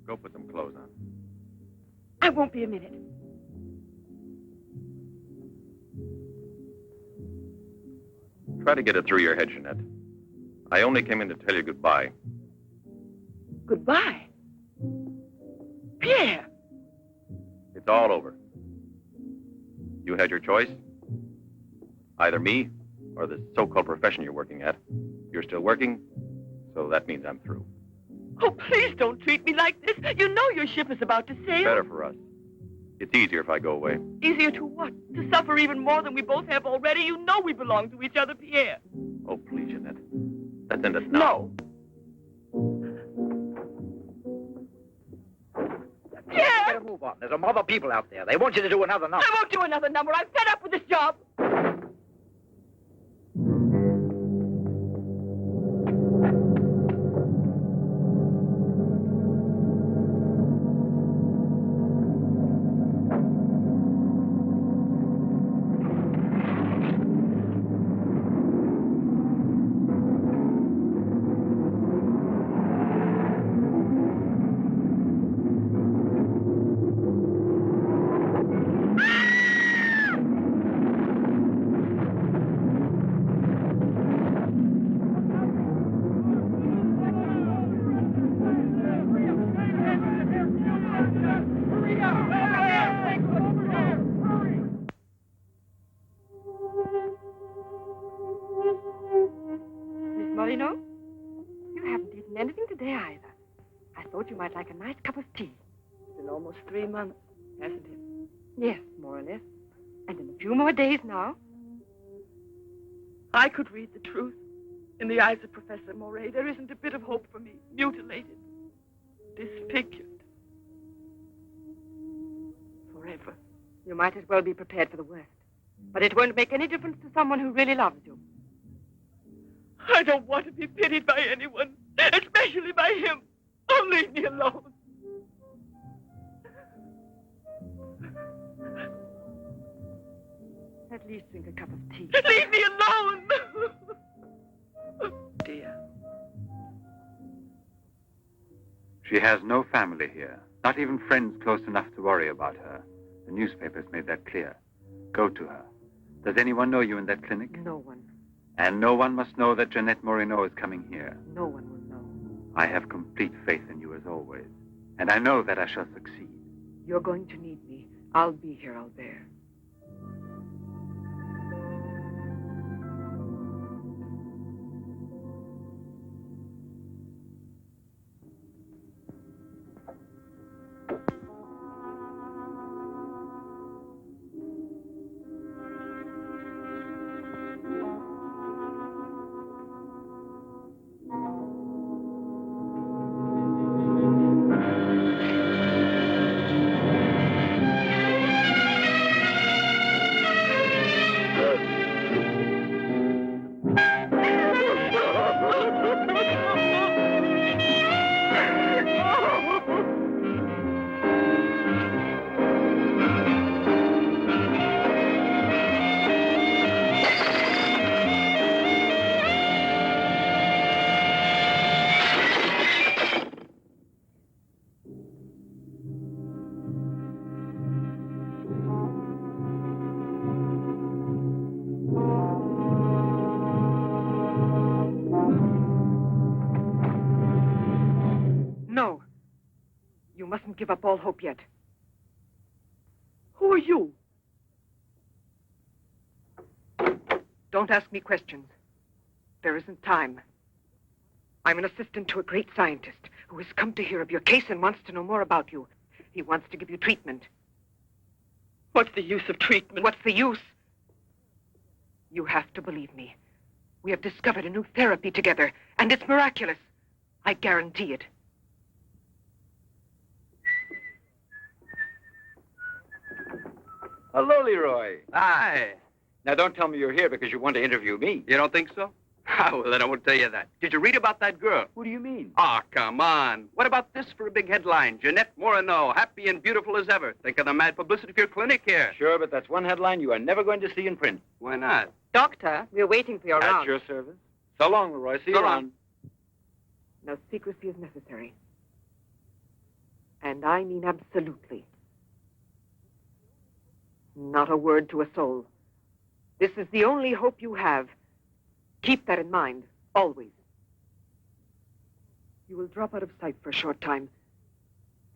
Go put some clothes on. I won't be a minute. Try to get it through your head, Jeanette. I only came in to tell you goodbye. Goodbye? Pierre! It's all over. You had your choice. Either me or the so-called profession you're working at. You're still working, so that means I'm through. Oh, please don't treat me like this. You know your ship is about to sail. Better for us. It's easier if I go away. Easier to what? To suffer even more than we both have already? You know we belong to each other, Pierre. Oh, please, Jeanette. Let's end it now. No. Pierre! Better move on. There's a mob of people out there. They want you to do another number. I won't do another number. I'm fed up with this job. Like a nice cup of tea. It's been almost 3 months, hasn't it? Yes, more or less. And in a few more days now. I could read the truth. In the eyes of Professor Moret, there isn't a bit of hope for me. Mutilated. Disfigured. Forever. You might as well be prepared for the worst. But it won't make any difference to someone who really loves you. I don't want to be pitied by anyone, especially by him. Oh, leave me alone. At least drink a cup of tea. Leave me alone! Dear. She has no family here. Not even friends close enough to worry about her. The newspapers made that clear. Go to her. Does anyone know you in that clinic? No one. And no one must know that Jeanette Moreno is coming here. No one will know. I have complete faith in you as always. And I know that I shall succeed. You're going to need me. I'll be here, Albert. Give up all hope yet. Who are you? Don't ask me questions. There isn't time. I'm an assistant to a great scientist who has come to hear of your case and wants to know more about you. He wants to give you treatment. What's the use of treatment? What's the use? You have to believe me. We have discovered a new therapy together, and it's miraculous. I guarantee it. Hello, Leroy. Hi. Now, don't tell me you're here because you want to interview me. You don't think so? Well, then I won't tell you that. Did you read about that girl? What do you mean? Oh, come on. What about this for a big headline? Jeanette Moreno, happy and beautiful as ever. Think of the mad publicity for your clinic here. Sure, but that's one headline you are never going to see in print. Why not? Doctor, we're waiting for your At round. your service. So long, Leroy. See you So long. around. No secrecy is necessary. And I mean absolutely. Not a word to a soul. This is the only hope you have. Keep that in mind, always. You will drop out of sight for a short time.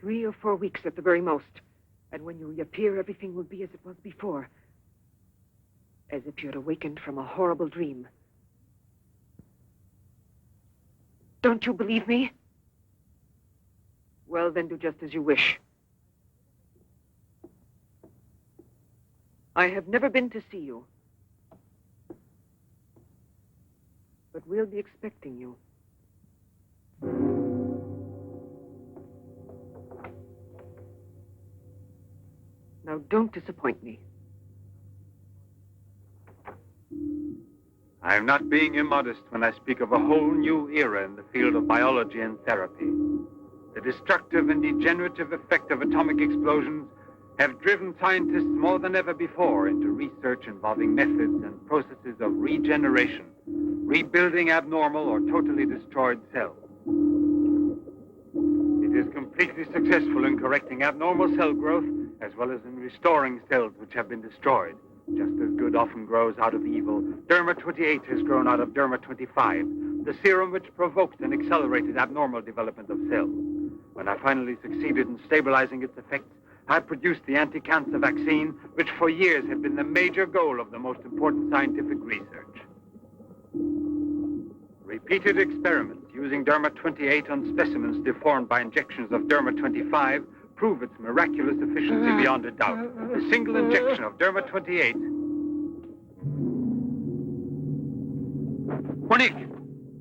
3 or 4 weeks at the very most. And when you reappear, everything will be as it was before. As if you had awakened from a horrible dream. Don't you believe me? Well, then do just as you wish. I have never been to see you. But we'll be expecting you. Now, don't disappoint me. I am not being immodest when I speak of a whole new era in the field of biology and therapy. The destructive and degenerative effect of atomic explosions have driven scientists more than ever before into research involving methods and processes of regeneration, rebuilding abnormal or totally destroyed cells. It is completely successful in correcting abnormal cell growth as well as in restoring cells which have been destroyed. Just as good often grows out of evil, Derma 28 has grown out of Derma 25, the serum which provoked and accelerated abnormal development of cells. When I finally succeeded in stabilizing its effects, I produced the anti-cancer vaccine, which for years had been the major goal of the most important scientific research. Repeated experiments using Derma 28 on specimens deformed by injections of Derma 25 prove its miraculous efficiency beyond a doubt. A single injection of Derma 28... Monique,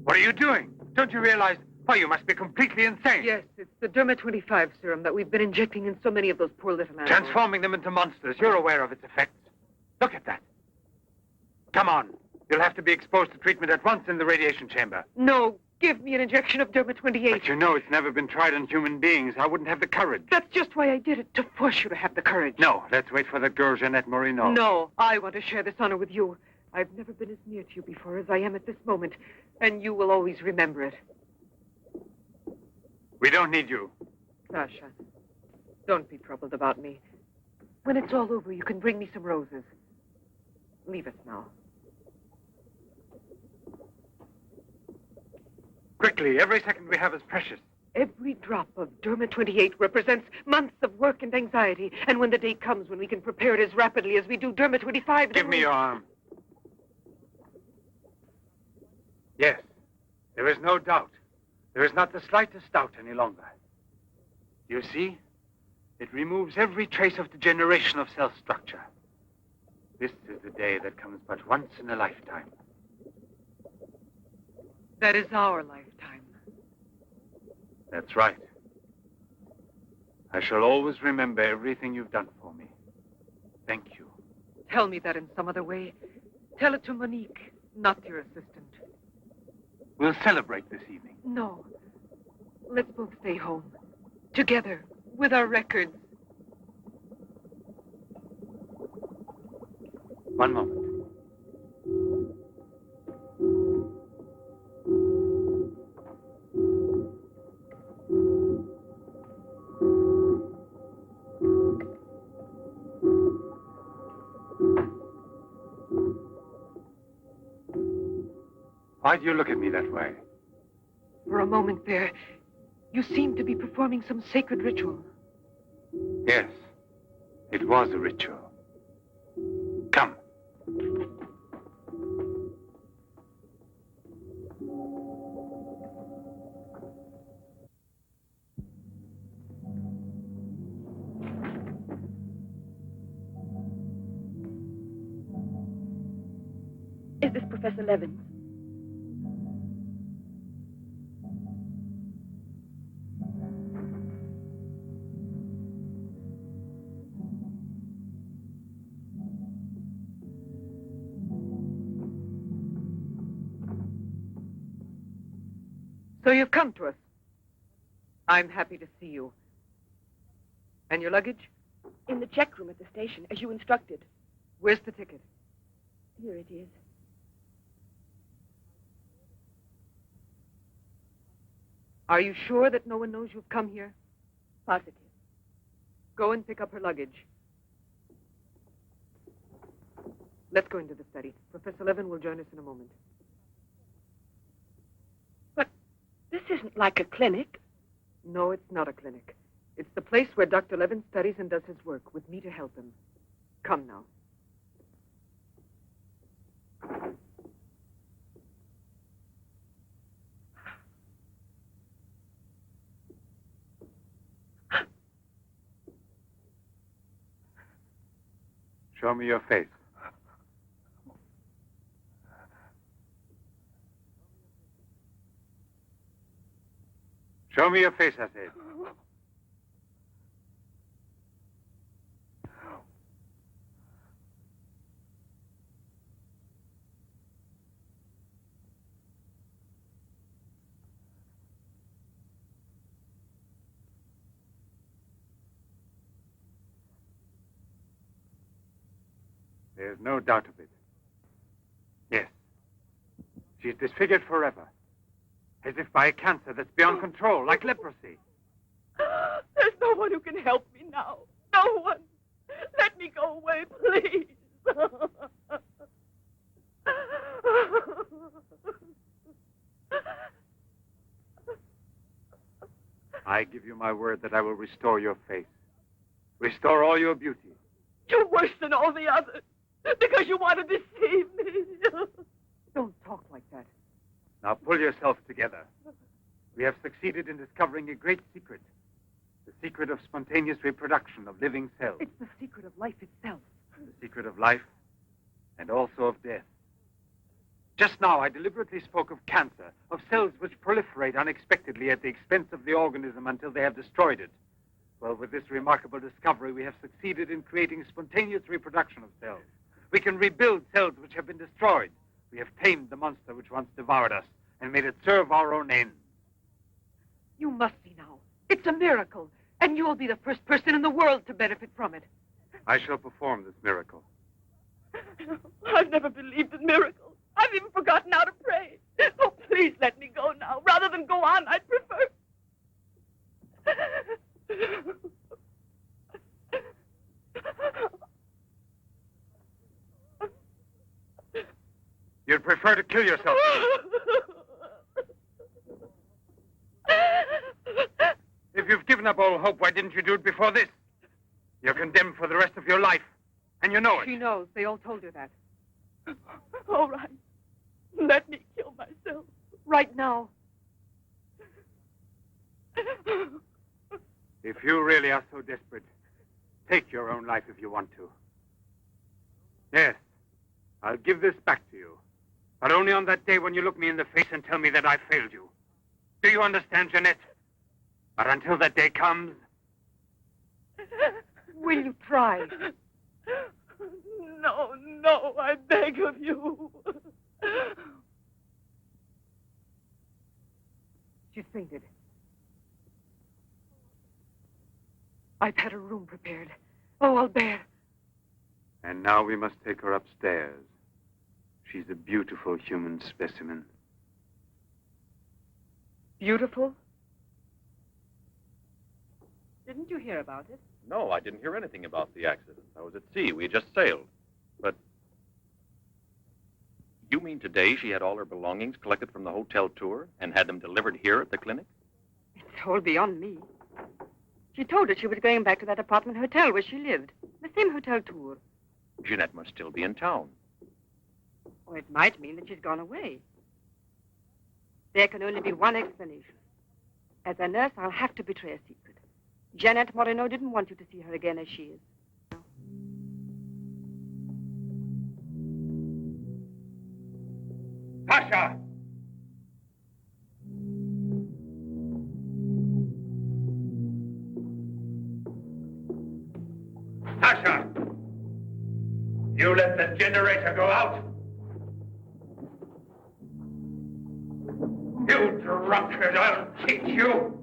what are you doing? Don't you realize... Why, you must be completely insane. Yes, it's the Derma 25 serum that we've been injecting in so many of those poor little animals. Transforming them into monsters. You're aware of its effects. Look at that. Come on. You'll have to be exposed to treatment at once in the radiation chamber. No, give me an injection of Derma 28. But you know it's never been tried on human beings. I wouldn't have the courage. That's just why I did it, to force you to have the courage. No, let's wait for that girl, Jeanette Morino. No, I want to share this honor with you. I've never been as near to you before as I am at this moment, and you will always remember it. We don't need you. Sasha, don't be troubled about me. When it's all over, you can bring me some roses. Leave us now. Quickly, every second we have is precious. Every drop of Derma 28 represents months of work and anxiety. And when the day comes when we can prepare it as rapidly as we do Derma 25... Give me your arm. Yes, there is no doubt. There is not the slightest doubt any longer. You see? It removes every trace of degeneration of cell structure. This is the day that comes but once in a lifetime. That is our lifetime. That's right. I shall always remember everything you've done for me. Thank you. Tell me that in some other way. Tell it to Monique, not your assistant. We'll celebrate this evening. No. Let's both stay home. Together, with our records. One moment. Why do you look at me that way? For a moment there, you seemed to be performing some sacred ritual. Yes, it was a ritual. Come. Is this Professor Levin? So you've come to us. I'm happy to see you. And your luggage? In the check room at the station, as you instructed. Where's the ticket? Here it is. Are you sure that no one knows you've come here? Positive. Go and pick up her luggage. Let's go into the study. Professor Levin will join us in a moment. But this isn't like a clinic. No, it's not a clinic. It's the place where Dr. Levin studies and does his work, with me to help him. Come now. Show me your face. Show me your face, I said. There's no doubt of it. Yes. She's disfigured forever. As if by a cancer that's beyond control, like leprosy. There's no one who can help me now. No one. Let me go away, please. I give you my word that I will restore your face. Restore all your beauty. You're worse than all the others. Because you want to deceive me. Don't talk like that. Now pull yourself together. We have succeeded in discovering a great secret. The secret of spontaneous reproduction of living cells. It's the secret of life itself. The secret of life and also of death. Just now, I deliberately spoke of cancer, of cells which proliferate unexpectedly at the expense of the organism until they have destroyed it. Well, with this remarkable discovery, we have succeeded in creating spontaneous reproduction of cells. We can rebuild cells which have been destroyed. We have tamed the monster which once devoured us and made it serve our own ends. You must see now. It's a miracle, and you'll be the first person in the world to benefit from it. I shall perform this miracle. I've never believed in miracles. I've even forgotten how to pray. Oh, please let me go now. Rather than go on, I'd prefer... You'd prefer to kill yourself. If you've given up all hope, why didn't you do it before this? You're condemned for the rest of your life, and you know it. She knows. They all told her that. All right. Let me kill myself. Right now. If you really are so desperate, take your own life if you want to. Yes, I'll give this back to you. But only on that day when you look me in the face and tell me that I failed you. Do you understand, Jeanette? But until that day comes... Will you try? No, no, I beg of you. She's fainted. I've had her room prepared. Oh, Albert. And now we must take her upstairs. She's a beautiful human specimen. Beautiful? Didn't you hear about it? No, I didn't hear anything about the accident. I was at sea. We had just sailed. But you mean today she had all her belongings collected from the hotel tour and had them delivered here at the clinic? It's all beyond me. She told us she was going back to that apartment hotel where she lived. The same hotel tour. Jeanette must still be in town. Or it might mean that she's gone away. There can only be one explanation. As a nurse, I'll have to betray a secret. Jeanette Moreno didn't want you to see her again as she is. Pasha! Pasha! You let the generator go out? You drunkard, I'll teach you!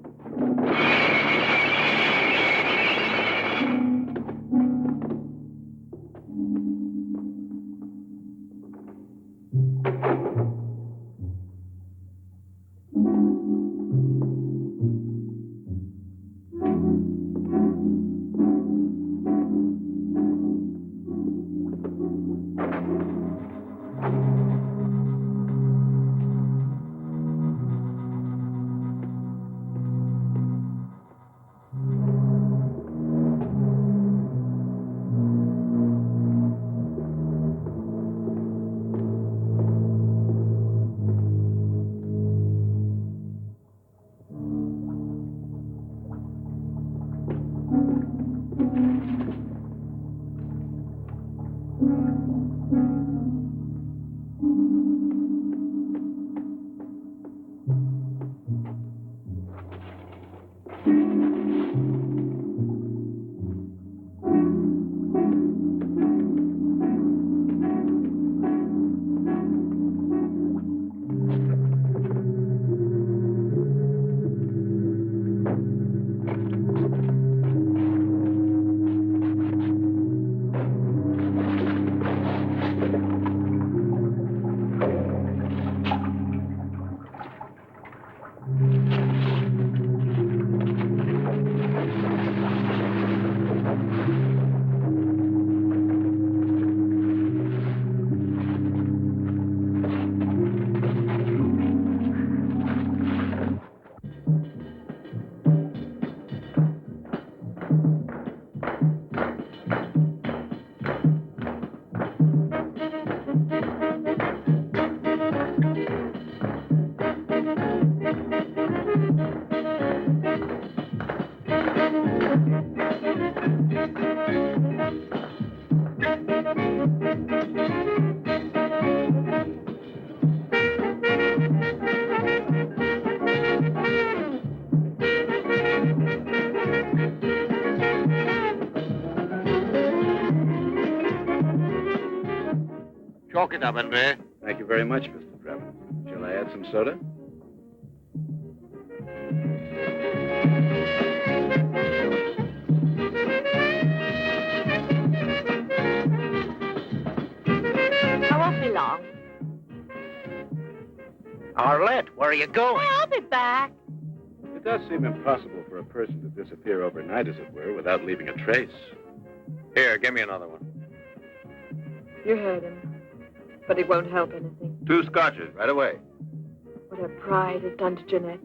Chalk it up, Andre. Thank you very much, Mr. Drebin. Shall I add some soda? I won't be long. Arlette, where are you going? I'll be back. It does seem impossible for a person to disappear overnight, as it were, without leaving a trace. Here, give me another one. You heard him. But it won't help anything. 2 scotches, right away. What her pride has done to Jeanette.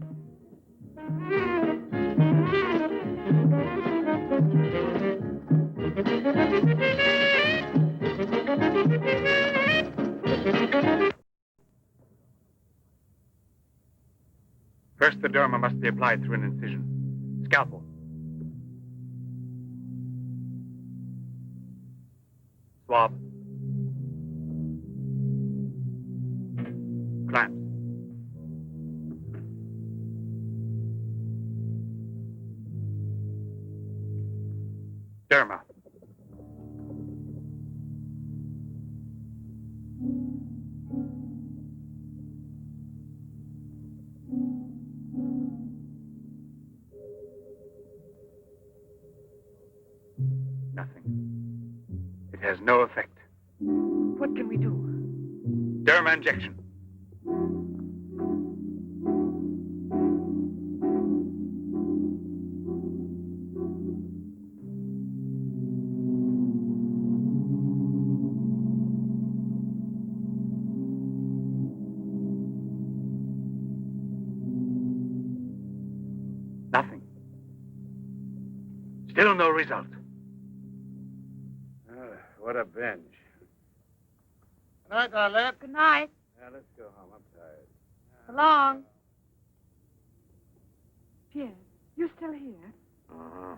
First, the derma must be applied through an incision. Scalpel. Swab. Clamps. Derma. Nothing. It has no effect. What can we do? Derma injection. Nothing. Still no result. What a binge. Good night, Arlette. Good night. Now, let's go home. I'm tired. So long. Pierre, you still here? Uh-huh.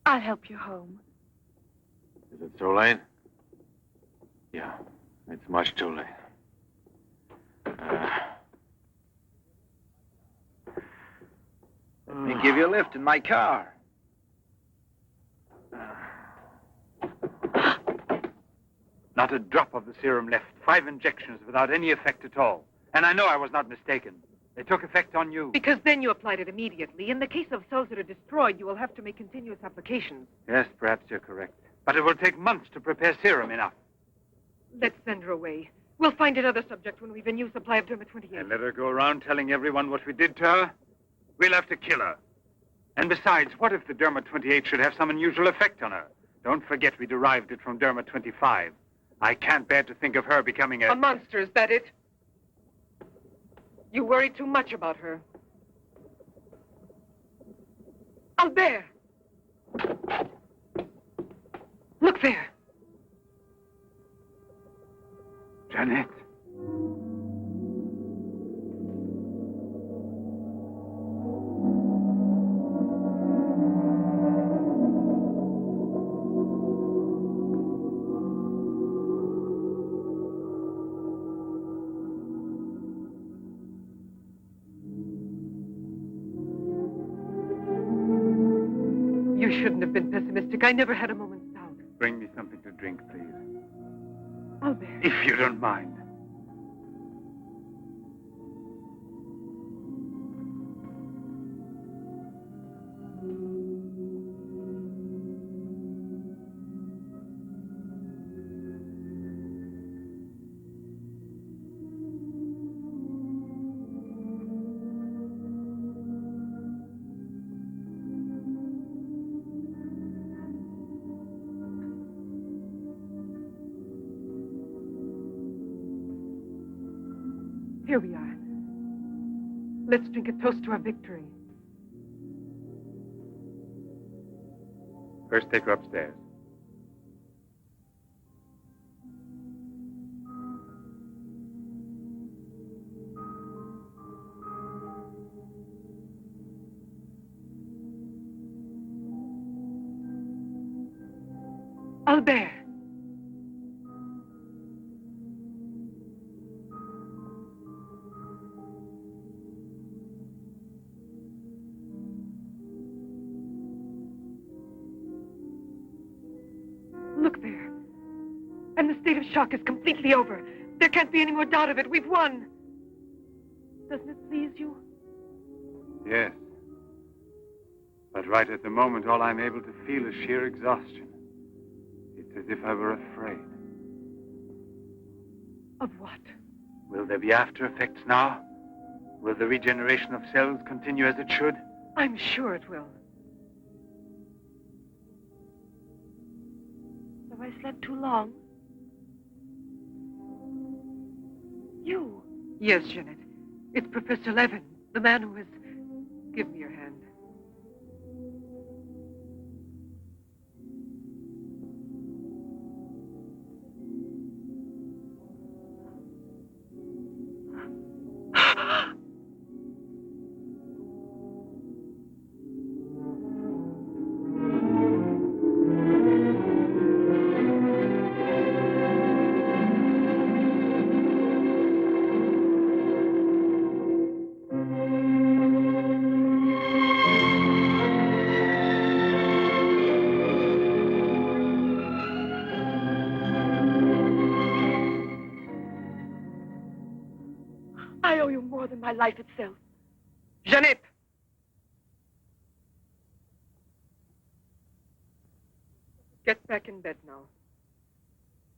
I'll help you home. Is it too late? Yeah, it's much too late. Let me give you a lift in my car. Not a drop of the serum left. 5 injections without any effect at all. And I know I was not mistaken. They took effect on you. Because then you applied it immediately. In the case of cells that are destroyed, you will have to make continuous applications. Yes, perhaps you're correct. But it will take months to prepare serum enough. Let's send her away. We'll find another subject when we've a new supply of Derma 28. And let her go around telling everyone what we did to her? We'll have to kill her. And besides, what if the Derma 28 should have some unusual effect on her? Don't forget we derived it from Derma 25. I can't bear to think of her becoming A monster, is that it? You worry too much about her. Albert! Look there. Jeanette. You shouldn't have been pessimistic. I never had a moment's doubt. Bring me something to drink, please. Albert. If you don't mind. Here we are. Let's drink a toast to our victory. First, take her upstairs. Albert. Look there. And the state of shock is completely over. There can't be any more doubt of it. We've won. Doesn't it please you? Yes. But right at the moment, all I'm able to feel is sheer exhaustion. It's as if I were afraid. Of what? Will there be after effects now? Will the regeneration of cells continue as it should? I'm sure it will. Have I slept too long? You? Yes, Jeanette. It's Professor Levin, the man who has... Give me your hand. I owe you more than my life itself. Jeanette! Get back in bed now.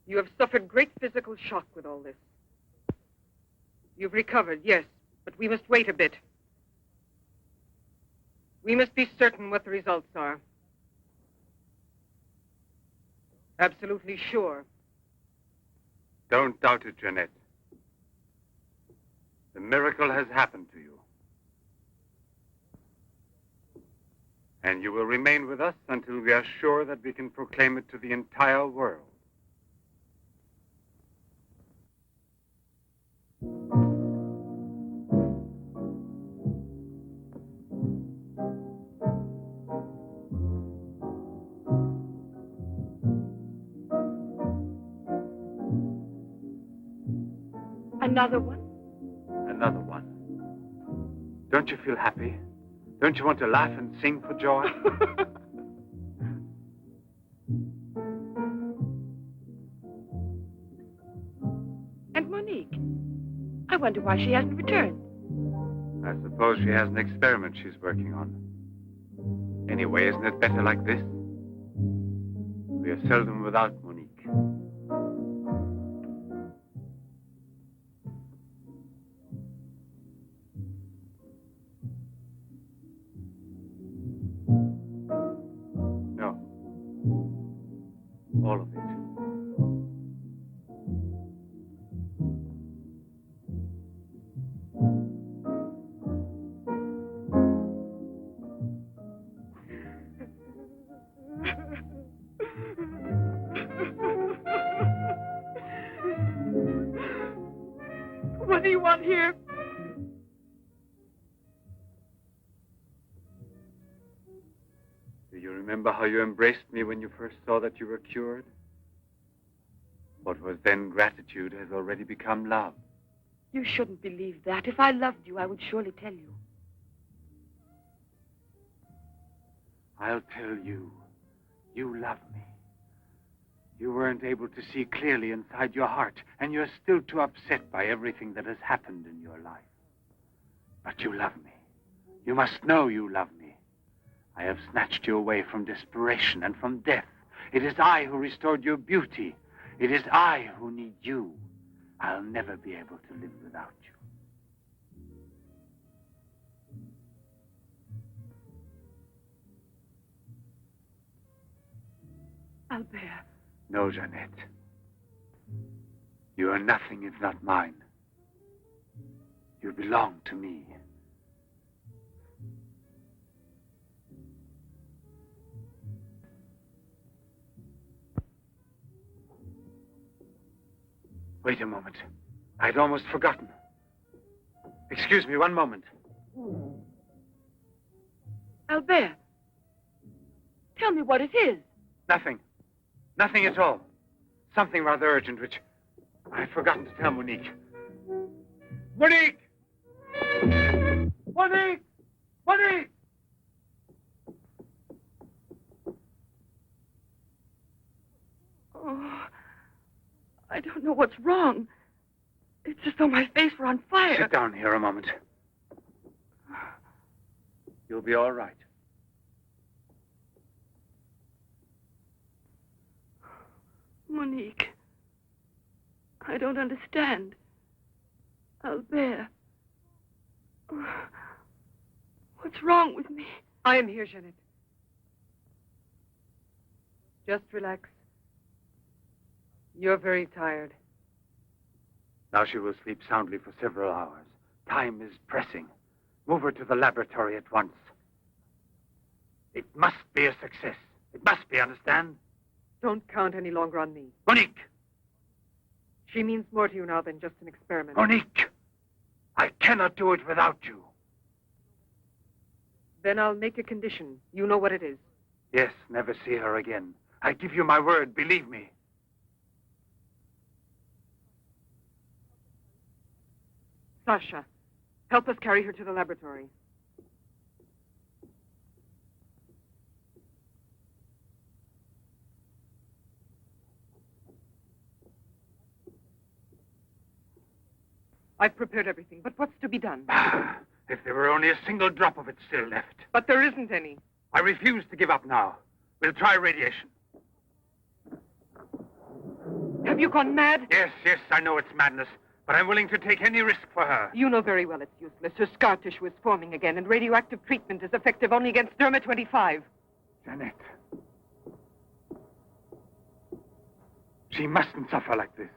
You have suffered great physical shock with all this. You've recovered, yes, but we must wait a bit. We must be certain what the results are. Absolutely sure. Don't doubt it, Jeanette. The miracle has happened to you. And you will remain with us until we are sure that we can proclaim it to the entire world. Another one? Another one. Don't you feel happy? Don't you want to laugh and sing for joy? And Monique? I wonder why she hasn't returned. I suppose she has an experiment she's working on. Anyway, isn't it better like this? We are seldom without Monique. No. All of it. What do you want here? Do you remember how you embraced me when you first saw that you were cured? What was then gratitude has already become love. You shouldn't believe that. If I loved you, I would surely tell you. I'll tell you. You love me. You weren't able to see clearly inside your heart, and you're still too upset by everything that has happened in your life. But you love me. You must know you love me. I have snatched you away from desperation and from death. It is I who restored your beauty. It is I who need you. I'll never be able to live without you. Albert. No, Jeanette. You are nothing if not mine. You belong to me. Wait a moment. I'd almost forgotten. Excuse me, one moment. Albert. Tell me what it is. Nothing. Nothing at all. Something rather urgent, which I've forgotten to tell Monique. Monique! Monique! Monique! Oh, I don't know what's wrong. It's as though my face were on fire. Sit down here a moment. You'll be all right. Monique, I don't understand. Albert, what's wrong with me? I am here, Jeanette. Just relax. You're very tired. Now she will sleep soundly for several hours. Time is pressing. Move her to the laboratory at once. It must be a success. It must be, understand? Don't count any longer on me. Monique! She means more to you now than just an experiment. Monique! I cannot do it without you. Then I'll make a condition. You know what it is. Yes, never see her again. I give you my word, believe me. Sasha, help us carry her to the laboratory. I've prepared everything, but what's to be done? If there were only a single drop of it still left. But there isn't any. I refuse to give up now. We'll try radiation. Have you gone mad? Yes, I know it's madness, but I'm willing to take any risk for her. You know very well it's useless. Her scar tissue is forming again, and radioactive treatment is effective only against Derma 25. Jeanette. She mustn't suffer like this.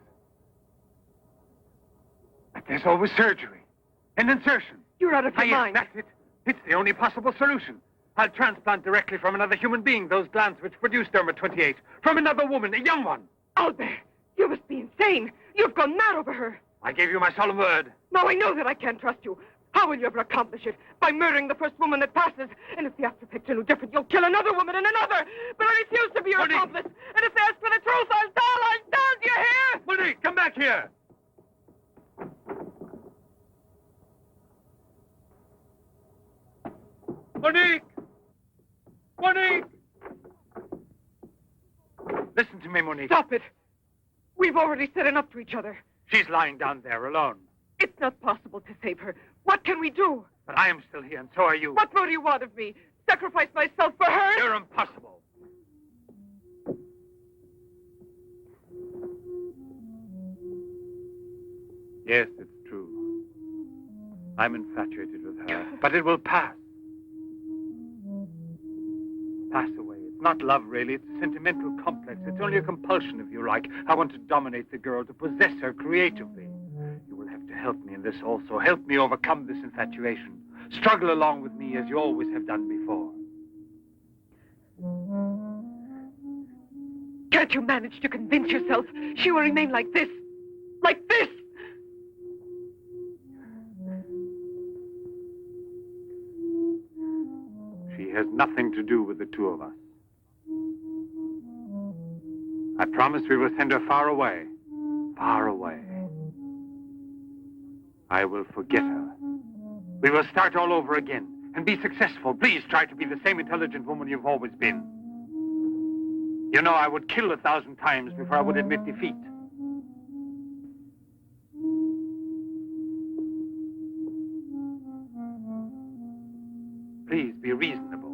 But there's always surgery. An insertion. You're out of your mind. That's it. It's the only possible solution. I'll transplant directly from another human being those glands which produce Derma 28. From another woman, a young one. Albert, you must be insane. You've gone mad over her. I gave you my solemn word. Now I know that I can't trust you. How will you ever accomplish it? By murdering the first woman that passes. And if the after effects are no different, you'll kill another woman and another. But I refuse to be your accomplice. And if they ask for the truth, I'll tell. Do you hear? Monique, come back here. Monique! Monique! Listen to me, Monique. Stop it. We've already said enough to each other. She's lying down there alone. It's not possible to save her. What can we do? But I am still here, and so are you. What more do you want of me? Sacrifice myself for her? You're impossible. Yes, it's true. I'm infatuated with her, but it will pass. Pass away. It's not love, really. It's a sentimental complex. It's only a compulsion, if you like. I want to dominate the girl, to possess her creatively. You will have to help me in this also. Help me overcome this infatuation. Struggle along with me as you always have done before. Can't you manage to convince yourself she will remain like this? Like this? She has nothing to do with the two of us. I promise we will send her far away. Far away. I will forget her. We will start all over again. and be successful. Please try to be the same intelligent woman you've always been. You know, I would kill 1,000 times before I would admit defeat. Please be reasonable.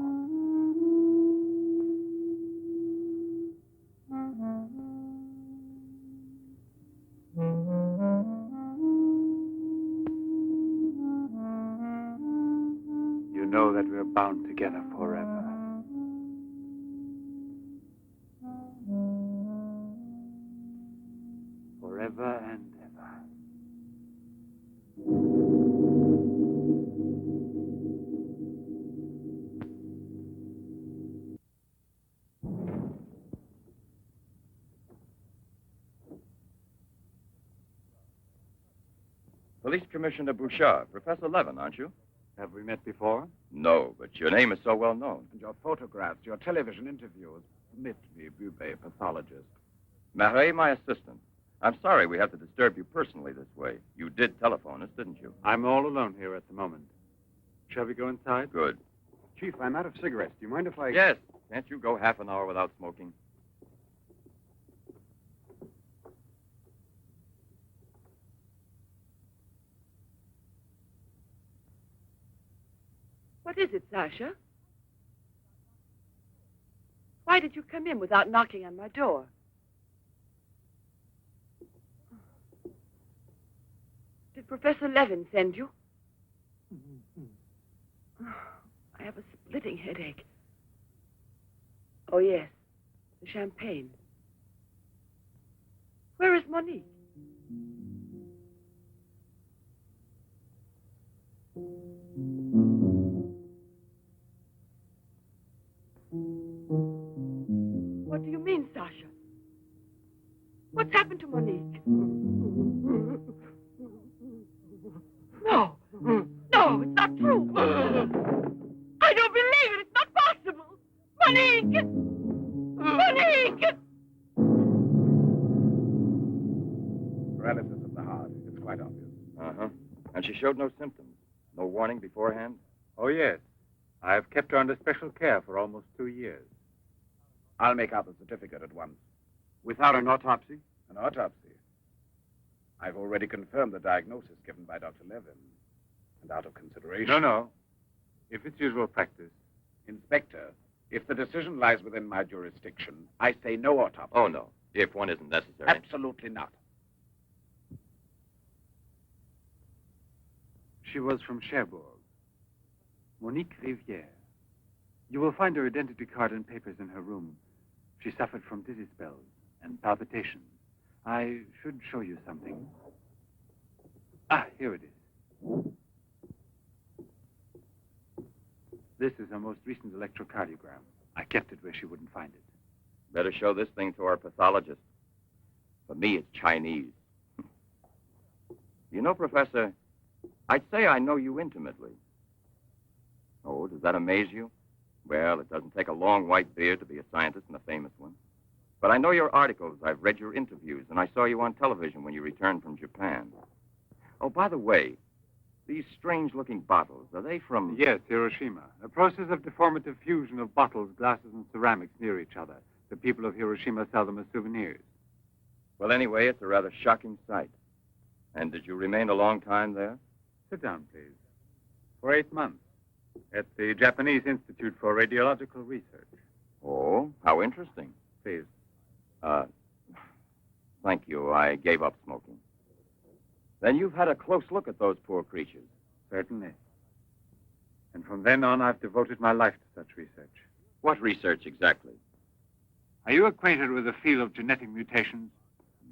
You know that we're bound together forever. Forever and ever. Police Commissioner Bouchard, Professor Levin, aren't you? Have we met before? No, but your name is so well known. And your photographs, your television interviews. Permit me, Bube, pathologist. Marais, my assistant. I'm sorry we have to disturb you personally this way. You did telephone us, didn't you? I'm all alone here at the moment. Shall we go inside? Good. Chief, I'm out of cigarettes. Do you mind if I... Yes. Can't you go half an hour without smoking? What is it, Sasha? Why did you come in without knocking on my door? Did Professor Levin send you? I have a splitting headache. Oh, yes. The champagne. Where is Monique? What do you mean, Sasha? What's happened to Monique? No. No, it's not true. I don't believe it. It's not possible. Monique! Monique! Paralysis of the heart. It's quite obvious. Uh-huh. And she showed no symptoms. No warning beforehand? Oh, yes. I have kept her under special care for almost 2 years. I'll make out the certificate at once. Without an autopsy? An autopsy? I've already confirmed the diagnosis given by Dr. Levin. And out of consideration... No. If it's usual practice. Inspector, if the decision lies within my jurisdiction, I say no autopsy. Oh, no. If one isn't necessary. Absolutely not. She was from Cherbourg. Monique Rivière. You will find her identity card and papers in her room. She suffered from dizzy spells and palpitations. I should show you something. Ah, here it is. This is her most recent electrocardiogram. I kept it where she wouldn't find it. Better show this thing to our pathologist. For me, it's Chinese. You know, Professor, I'd say I know you intimately. Oh, does that amaze you? Well, it doesn't take a long white beard to be a scientist and a famous one. But I know your articles, I've read your interviews, and I saw you on television when you returned from Japan. Oh, by the way, these strange-looking bottles, are they from... Yes, Hiroshima. A process of deformative fusion of bottles, glasses, and ceramics near each other. The people of Hiroshima sell them as souvenirs. Well, anyway, it's a rather shocking sight. And did you remain a long time there? Sit down, please. For 8 months. At the Japanese Institute for Radiological Research. Oh, how interesting. Please. Thank you. I gave up smoking. Then you've had a close look at those poor creatures. Certainly. And from then on, I've devoted my life to such research. What research exactly? Are you acquainted with the field of genetic mutations?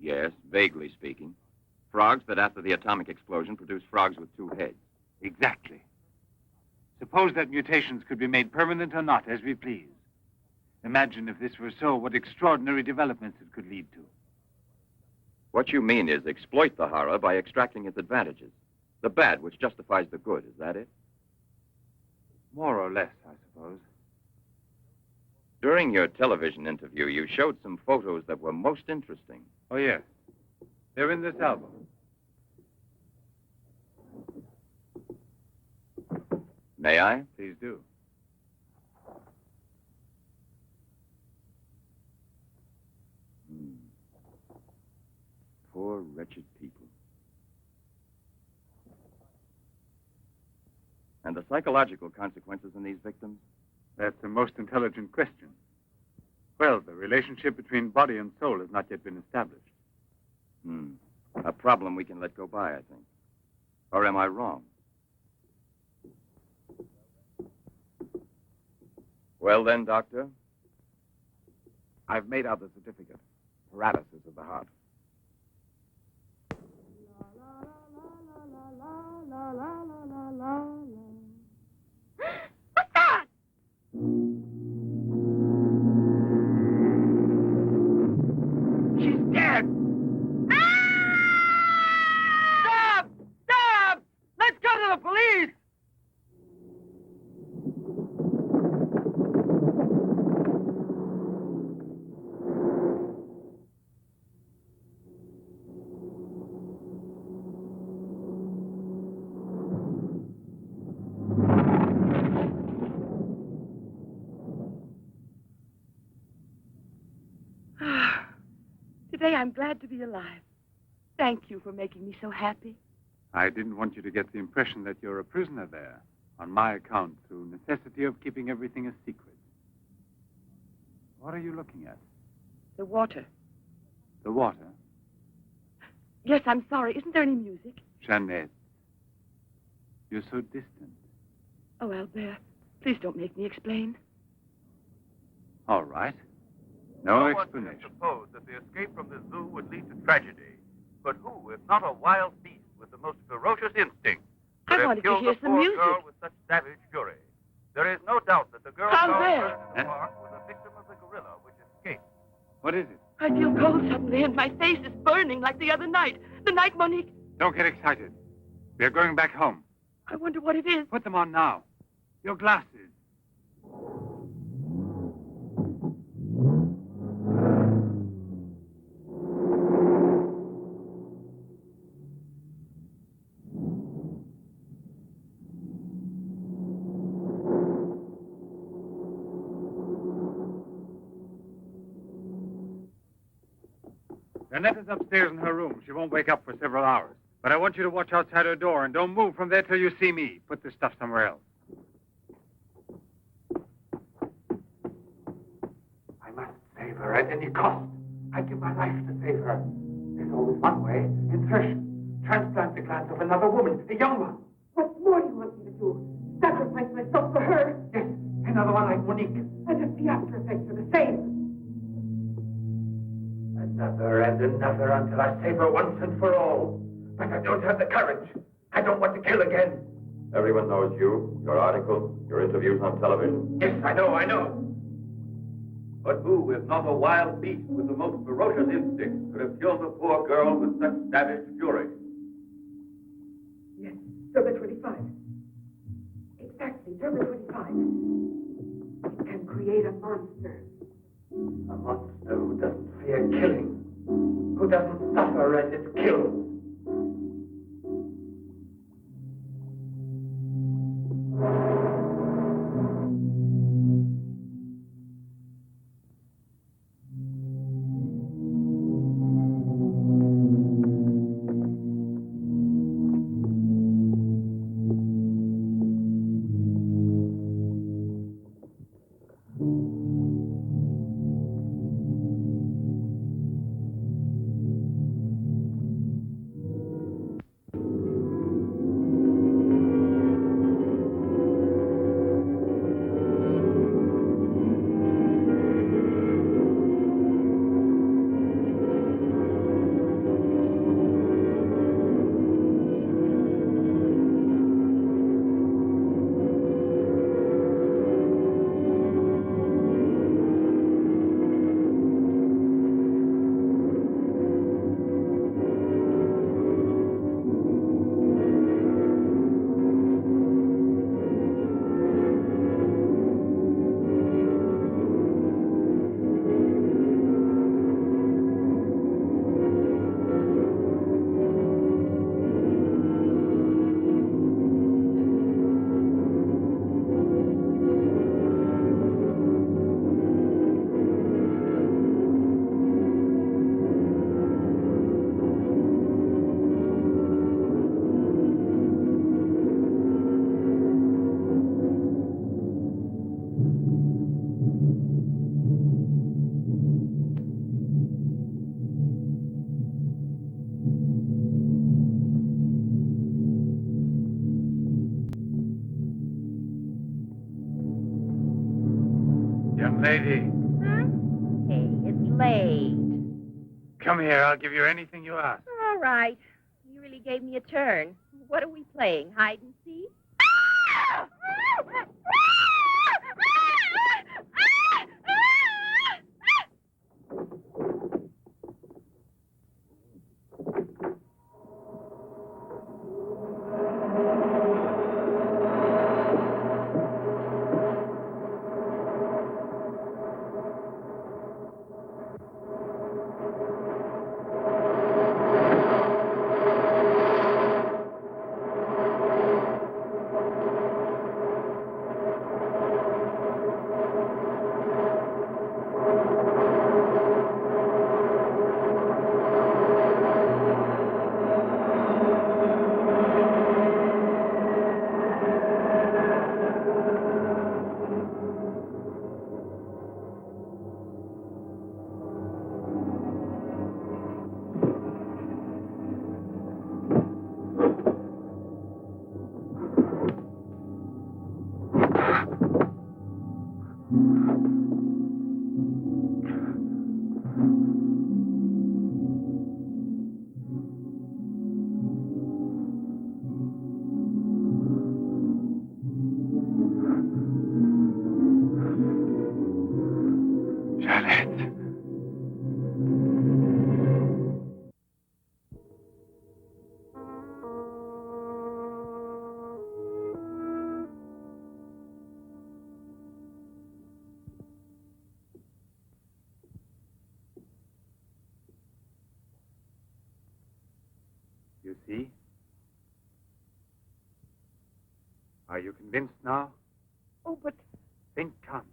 Yes, vaguely speaking. Frogs that after the atomic explosion produce frogs with 2 heads. Exactly. Suppose that mutations could be made permanent or not, as we please. Imagine if this were so, what extraordinary developments it could lead to. What you mean is exploit the horror by extracting its advantages. The bad which justifies the good, is that it? More or less, I suppose. During your television interview, you showed some photos that were most interesting. Oh, yes. They're in this album. May I? Please do. Poor, wretched people. And the psychological consequences in these victims? That's the most intelligent question. Well, the relationship between body and soul has not yet been established. A problem we can let go by, I think. Or am I wrong? Well then, Doctor? I've made out the certificate. Paralysis of the heart. What's that? She's dead! Stop! Stop! Let's go to the police! Today I'm glad to be alive. Thank you for making me so happy. I didn't want you to get the impression that you're a prisoner there, on my account, through necessity of keeping everything a secret. What are you looking at? The water. The water? Yes, I'm sorry. Isn't there any music? Jeanette. You're so distant. Oh, Albert, please don't make me explain. All right. No one explanation. can suppose that the escape from the zoo would lead to tragedy. But who, if not a wild beast with the most ferocious instinct, could I have wanted to killed hear the some poor music. girl with such savage fury? There is no doubt that the girl Albert! found in the park was a victim of the gorilla which escaped. What is it? I feel cold suddenly, and my face is burning like the other night. The night Monique... Don't get excited. We're going back home. I wonder what it is. Put them on now. Your glasses. Jeanette is upstairs in her room. She won't wake up for several hours. But I want you to watch outside her door and don't move from there till you see me. Put this stuff somewhere else. I must save her at any cost. I'd give my life to save her. There's always one way. Insertion. Transplant the glands of another woman, a young one. What more do you want me to do? Sacrifice myself for her? Yes, another one like Monique. And if the after effects are the same. Another and another until I save her once and for all. But I don't have the courage. I don't want to kill again. Everyone knows you, your articles, your interviews on television. Yes, I know. But who, if not a wild beast with the most ferocious instinct, could have killed the poor girl with such savage fury? Yes, Derma 25. Exactly, Derma 25. It can create a monster. A monster who doesn't fear killing, who doesn't suffer as it's killed. Young lady. Huh? Hey, it's late. Come here. I'll give you anything you ask. All right. You really gave me a turn. What are we playing? Hide and seek? You see? Are you convinced now? Oh, but... Think calmly.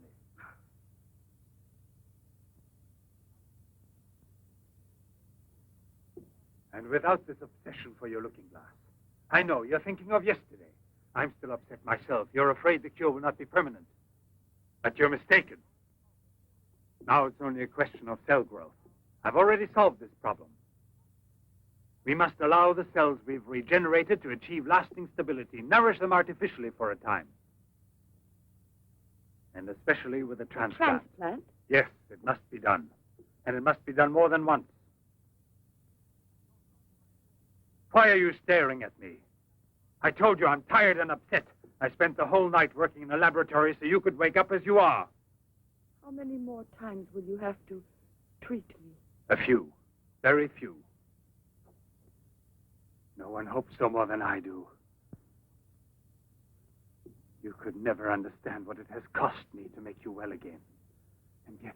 And without this obsession for your looking glass. I know, you're thinking of yesterday. I'm still upset myself. You're afraid the cure will not be permanent. But you're mistaken. Now it's only a question of cell growth. I've already solved this problem. We must allow the cells we've regenerated to achieve lasting stability, nourish them artificially for a time. And especially with a transplant. Transplant? Yes, it must be done. And it must be done more than once. Why are you staring at me? I told you I'm tired and upset. I spent the whole night working in a laboratory so you could wake up as you are. How many more times will you have to treat me? A few. Very few. No one hopes so more than I do. You could never understand what it has cost me to make you well again. And yet,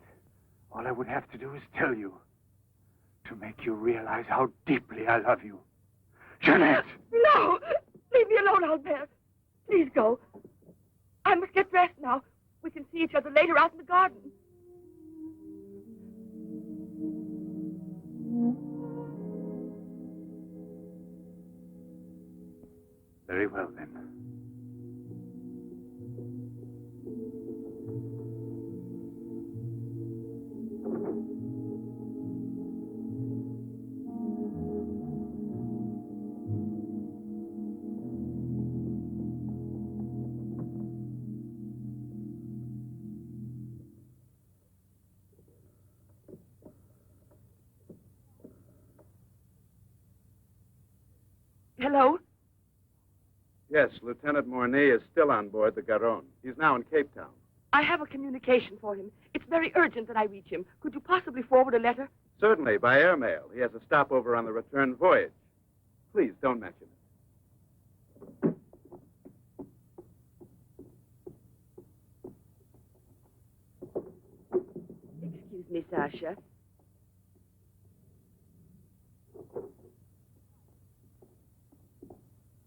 all I would have to do is tell you, to make you realize how deeply I love you. Jeanette! No! Leave me alone, Albert. Please go. I must get dressed now. We can see each other later out in the garden. Very well, then. Hello? Yes, Lieutenant Mornay is still on board the Garonne. He's now in Cape Town. I have a communication for him. It's very urgent that I reach him. Could you possibly forward a letter? Certainly, by airmail. He has a stopover on the return voyage. Please, don't mention it. Excuse me, Sasha.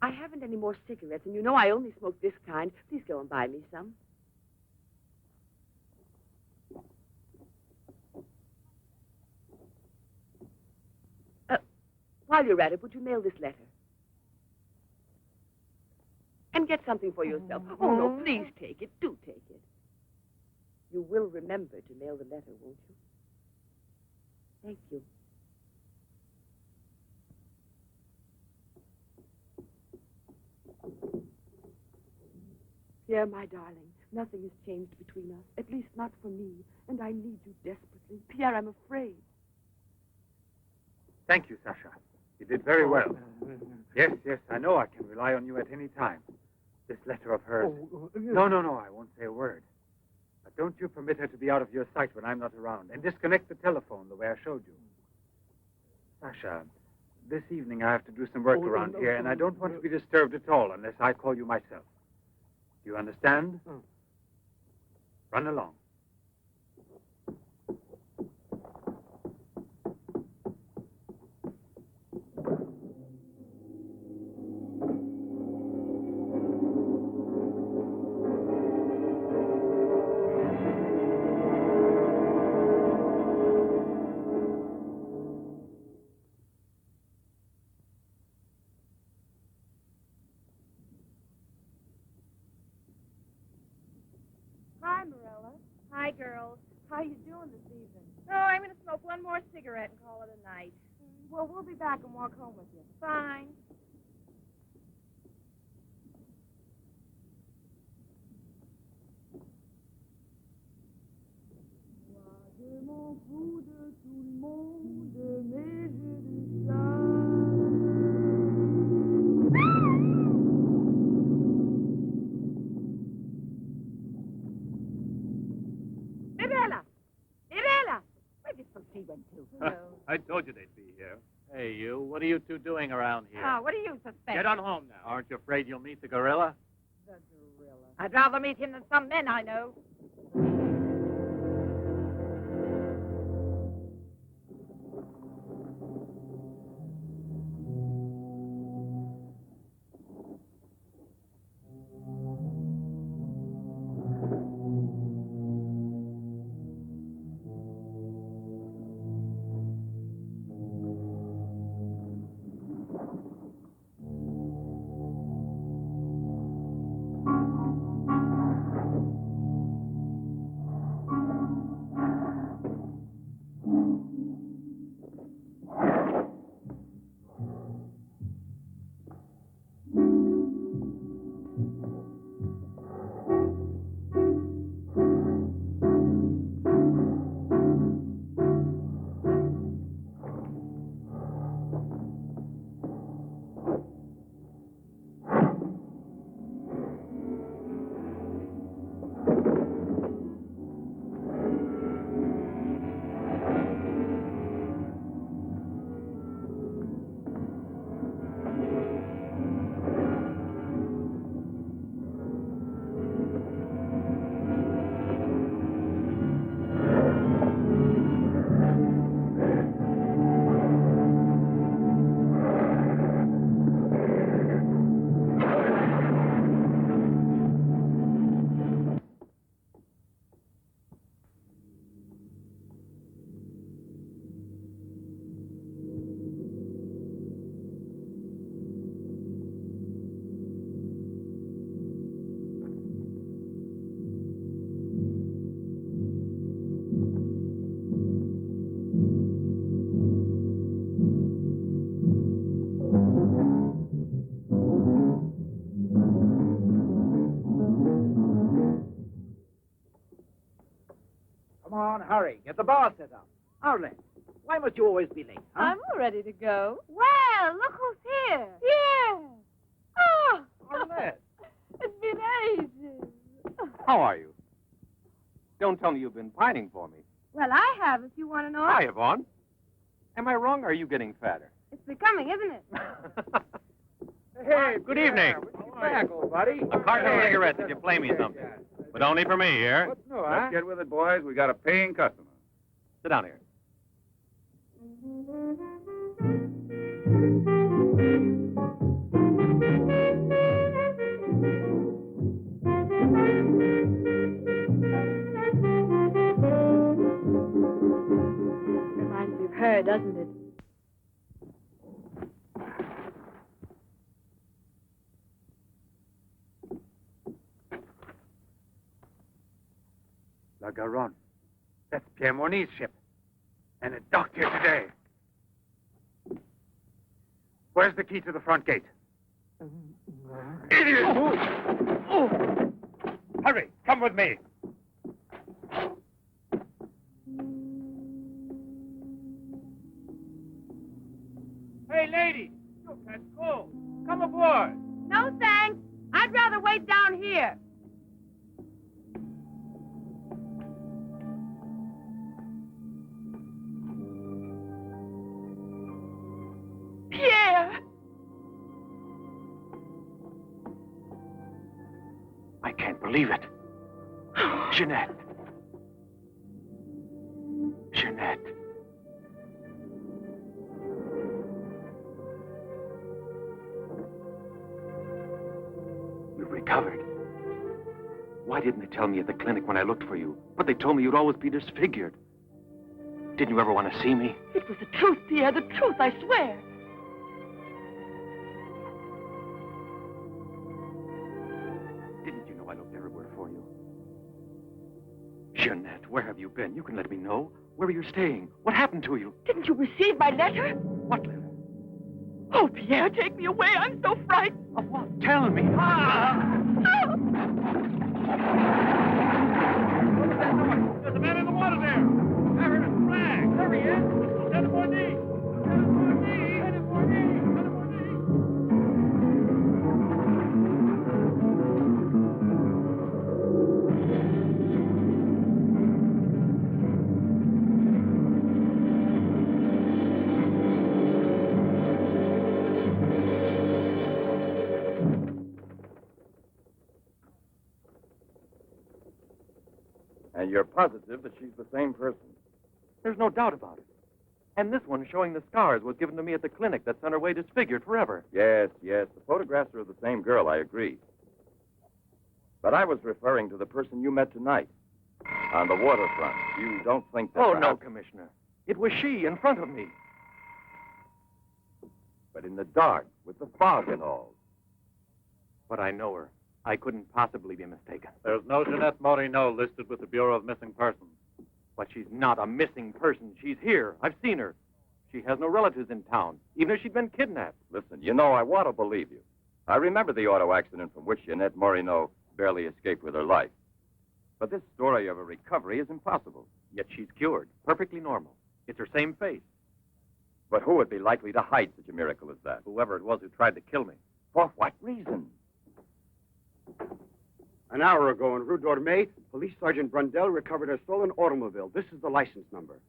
I haven't any more cigarettes, and you know I only smoke this kind. Please go and buy me some. While you're at it, would you mail this letter? And get something for yourself. Oh, no, please take it. Do take it. You will remember to mail the letter, won't you? Thank you. Pierre, my darling, Nothing has changed between us, at least not for me, and I need you desperately. Pierre, I'm afraid. Thank you, Sasha. You did very well. Yes, I know I can rely on you at any time. This letter of hers... No, I won't say a word. But don't you permit her to be out of your sight when I'm not around, and disconnect the telephone the way I showed you. Sasha, this evening I have to do some work around here, and I don't want to be disturbed at all unless I call you myself. Do you understand? Run along. Hi, Marilla. Hi, girls. How you doing this evening? Oh, I'm going to smoke one more cigarette and call it a night. Well, we'll be back and walk home with you. Fine. I told you they'd be here. Hey, you. What are you two doing around here? Ah, what do you suspect? Get on home now. Aren't you afraid you'll meet the gorilla? The gorilla. I'd rather meet him than some men I know. Hurry, get the bar set up. Arlette, why must you always be late, huh? I'm all ready to go. Well, look who's here. Yeah. Oh, Arlette. It's been ages. How are you? Don't tell me you've been pining for me. Well, I have, if you want to know. Hi, Yvonne. Am I wrong, or are you getting fatter? It's becoming, isn't it? Hey, Good evening. Welcome back, old buddy. A carton of cigarettes if you play me something. But only for me here. What's new, Let's get with it, boys. We got a paying customer. Sit down here. Reminds me of her, doesn't it? La Garonne. That's Pierre Mornay's ship. And it docked here today. Where's the key to the front gate? Idiot! Hurry, come with me. Hey, lady, you catch cold. Come aboard. No, thanks. I'd rather wait down here. Pierre! I can't believe it. Jeanette. Jeanette. You've recovered. Why didn't they tell me at the clinic when I looked for you? But they told me you'd always be disfigured. Didn't you ever want to see me? It was the truth, Pierre, the truth, I swear. Didn't you know I looked everywhere for you? Jeanette, where have you been? You can let me know. Where are you staying? What happened to you? Didn't you receive my letter? What letter? Oh, Pierre, take me away. I'm so frightened. Of what? Tell me. There's a man in the water there. I heard a flag. There he is. Lieutenant Bourdie. Lieutenant Bourdie. Lieutenant Bourdie. Lieutenant Bourdie. And you're positive that she's the same person? There's no doubt about it. And this one showing the scars was given to me at the clinic that sent her away disfigured forever. Yes, yes. The photographs are of the same girl, I agree. But I was referring to the person you met tonight on the waterfront. You don't think that... Oh, no, Commissioner. It was she in front of me. But in the dark, with the fog and all. But I know her. I couldn't possibly be mistaken. There's no Jeanette Morino listed with the Bureau of Missing Persons. But she's not a missing person. She's here. I've seen her. She has no relatives in town, even if she'd been kidnapped. Listen, you know, I want to believe you. I remember the auto accident from which Jeanette Morino barely escaped with her life. But this story of a recovery is impossible. Yet she's cured, perfectly normal. It's her same face. But who would be likely to hide such a miracle as that? Whoever it was who tried to kill me. For what reason? An hour ago in Rue d'Orme, Police Sergeant Brundell recovered a stolen automobile. This is the license number.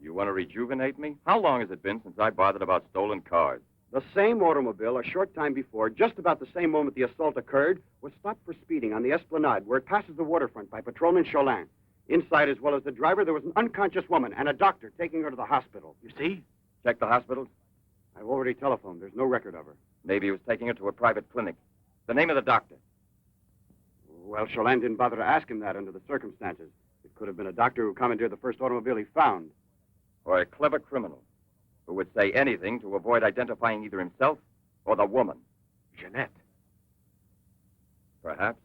You want to rejuvenate me? How long has it been since I bothered about stolen cars? The same automobile, a short time before, just about the same moment the assault occurred, was stopped for speeding on the Esplanade, where it passes the waterfront, by Patrolman Cholin. Inside, as well as the driver, there was an unconscious woman and a doctor taking her to the hospital. You see? Check the hospitals? I've already telephoned. There's no record of her. Maybe he was taking her to a private clinic. The name of the doctor? Well, Cholin didn't bother to ask him that under the circumstances. It could have been a doctor who commandeered the first automobile he found. Or a clever criminal who would say anything to avoid identifying either himself or the woman. Jeanette. Perhaps.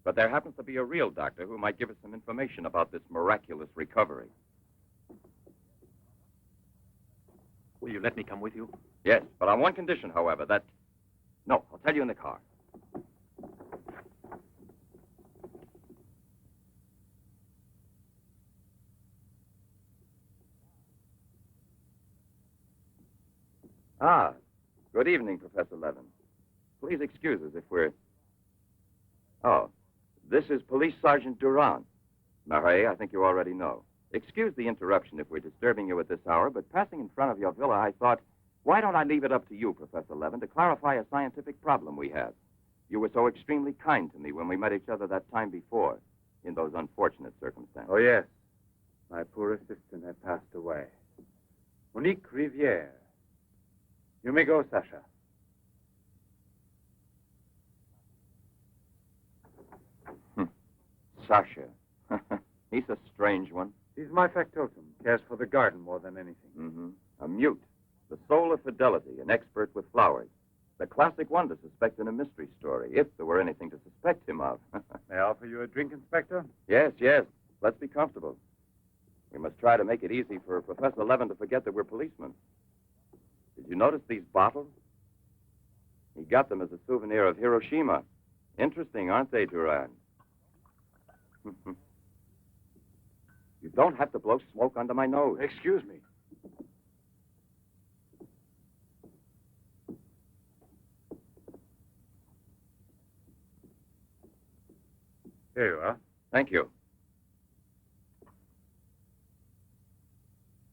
But there happens to be a real doctor who might give us some information about this miraculous recovery. Will you let me come with you? Yes, but on one condition, however, that... No, I'll tell you in the car. Ah, good evening, Professor Levin. Please excuse us if we're... Oh, this is Police Sergeant Durand. Marais, I think you already know. Excuse the interruption if we're disturbing you at this hour, but passing in front of your villa, I thought, why don't I leave it up to you, Professor Levin, to clarify a scientific problem we have? You were so extremely kind to me when we met each other that time before, in those unfortunate circumstances. Oh, yes. My poor assistant had passed away. Monique Rivière. You may go, Sasha. Sasha. He's a strange one. He's my factotum. Cares for the garden more than anything. Mm-hmm. A mute. The soul of fidelity, an expert with flowers. The classic one to suspect in a mystery story, if there were anything to suspect him of. May I offer you a drink, Inspector? Yes, yes. Let's be comfortable. We must try to make it easy for Professor Levin to forget that we're policemen. Did you notice these bottles? He got them as a souvenir of Hiroshima. Interesting, aren't they, Duran? You don't have to blow smoke under my nose. Excuse me. Here you are. Thank you.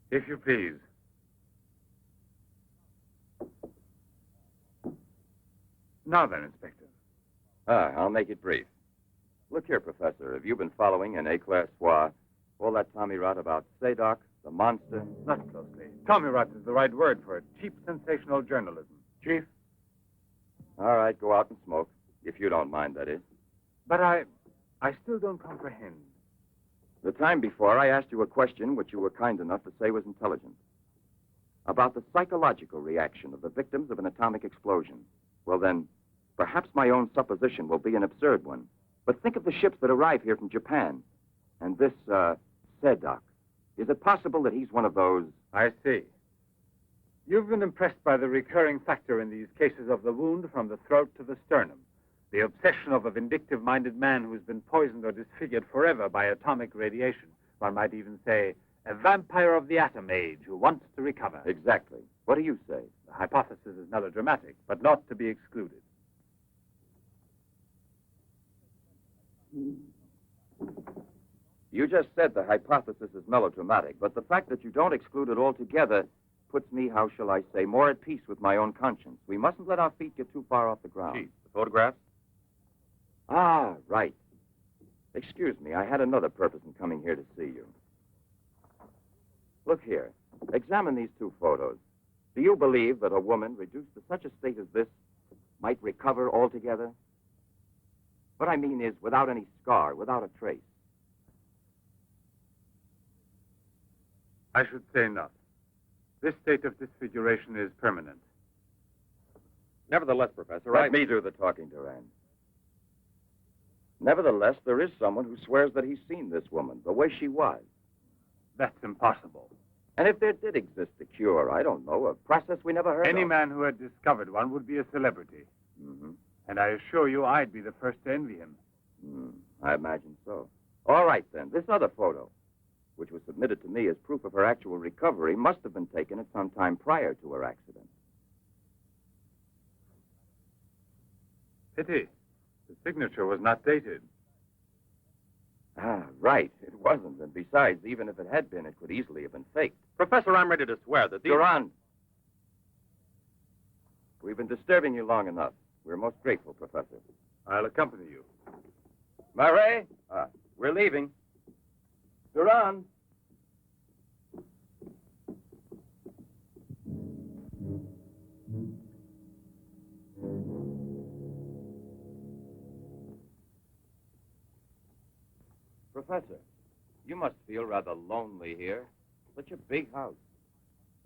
If you please. Now then, Inspector. I'll make it brief. Look here, Professor. Have you been following in Éclair Soir all that Tommy rot about Seddok, the monster? Not closely. Tommy rot is the right word for it. Cheap, sensational journalism. Chief? All right, go out and smoke. If you don't mind, that is. But I still don't comprehend. The time before, I asked you a question which you were kind enough to say was intelligent. About the psychological reaction of the victims of an atomic explosion. Well, then, perhaps my own supposition will be an absurd one. But think of the ships that arrive here from Japan. And this, Seddok. Is it possible that he's one of those? I see. You've been impressed by the recurring factor in these cases of the wound from the throat to the sternum. The obsession of a vindictive-minded man who's been poisoned or disfigured forever by atomic radiation. One might even say, a vampire of the atom age who wants to recover. Exactly. What do you say? The hypothesis is melodramatic, but not to be excluded. You just said the hypothesis is melodramatic, but the fact that you don't exclude it altogether puts me, how shall I say, more at peace with my own conscience. We mustn't let our feet get too far off the ground. Chief, the photographs? Ah, right. Excuse me, I had another purpose in coming here to see you. Look here. Examine these two photos. Do you believe that a woman reduced to such a state as this might recover altogether? What I mean is without any scar, without a trace. I should say not. This state of disfiguration is permanent. Nevertheless, Professor, Let me do the talking, Durand. Nevertheless, there is someone who swears that he's seen this woman, the way she was. That's impossible. And if there did exist a cure, I don't know, a process we never heard of. Any man who had discovered one would be a celebrity. Mm-hmm. And I assure you I'd be the first to envy him. I imagine so. All right, then. This other photo, which was submitted to me as proof of her actual recovery, must have been taken at some time prior to her accident. Pity. The signature was not dated. Ah, right. It wasn't. And besides, even if it had been, it could easily have been faked. Professor, I'm ready to swear that these... Durand! We've been disturbing you long enough. We're most grateful, Professor. I'll accompany you. Murray? We're leaving. Durand! Professor, you must feel rather lonely here. Such a big house.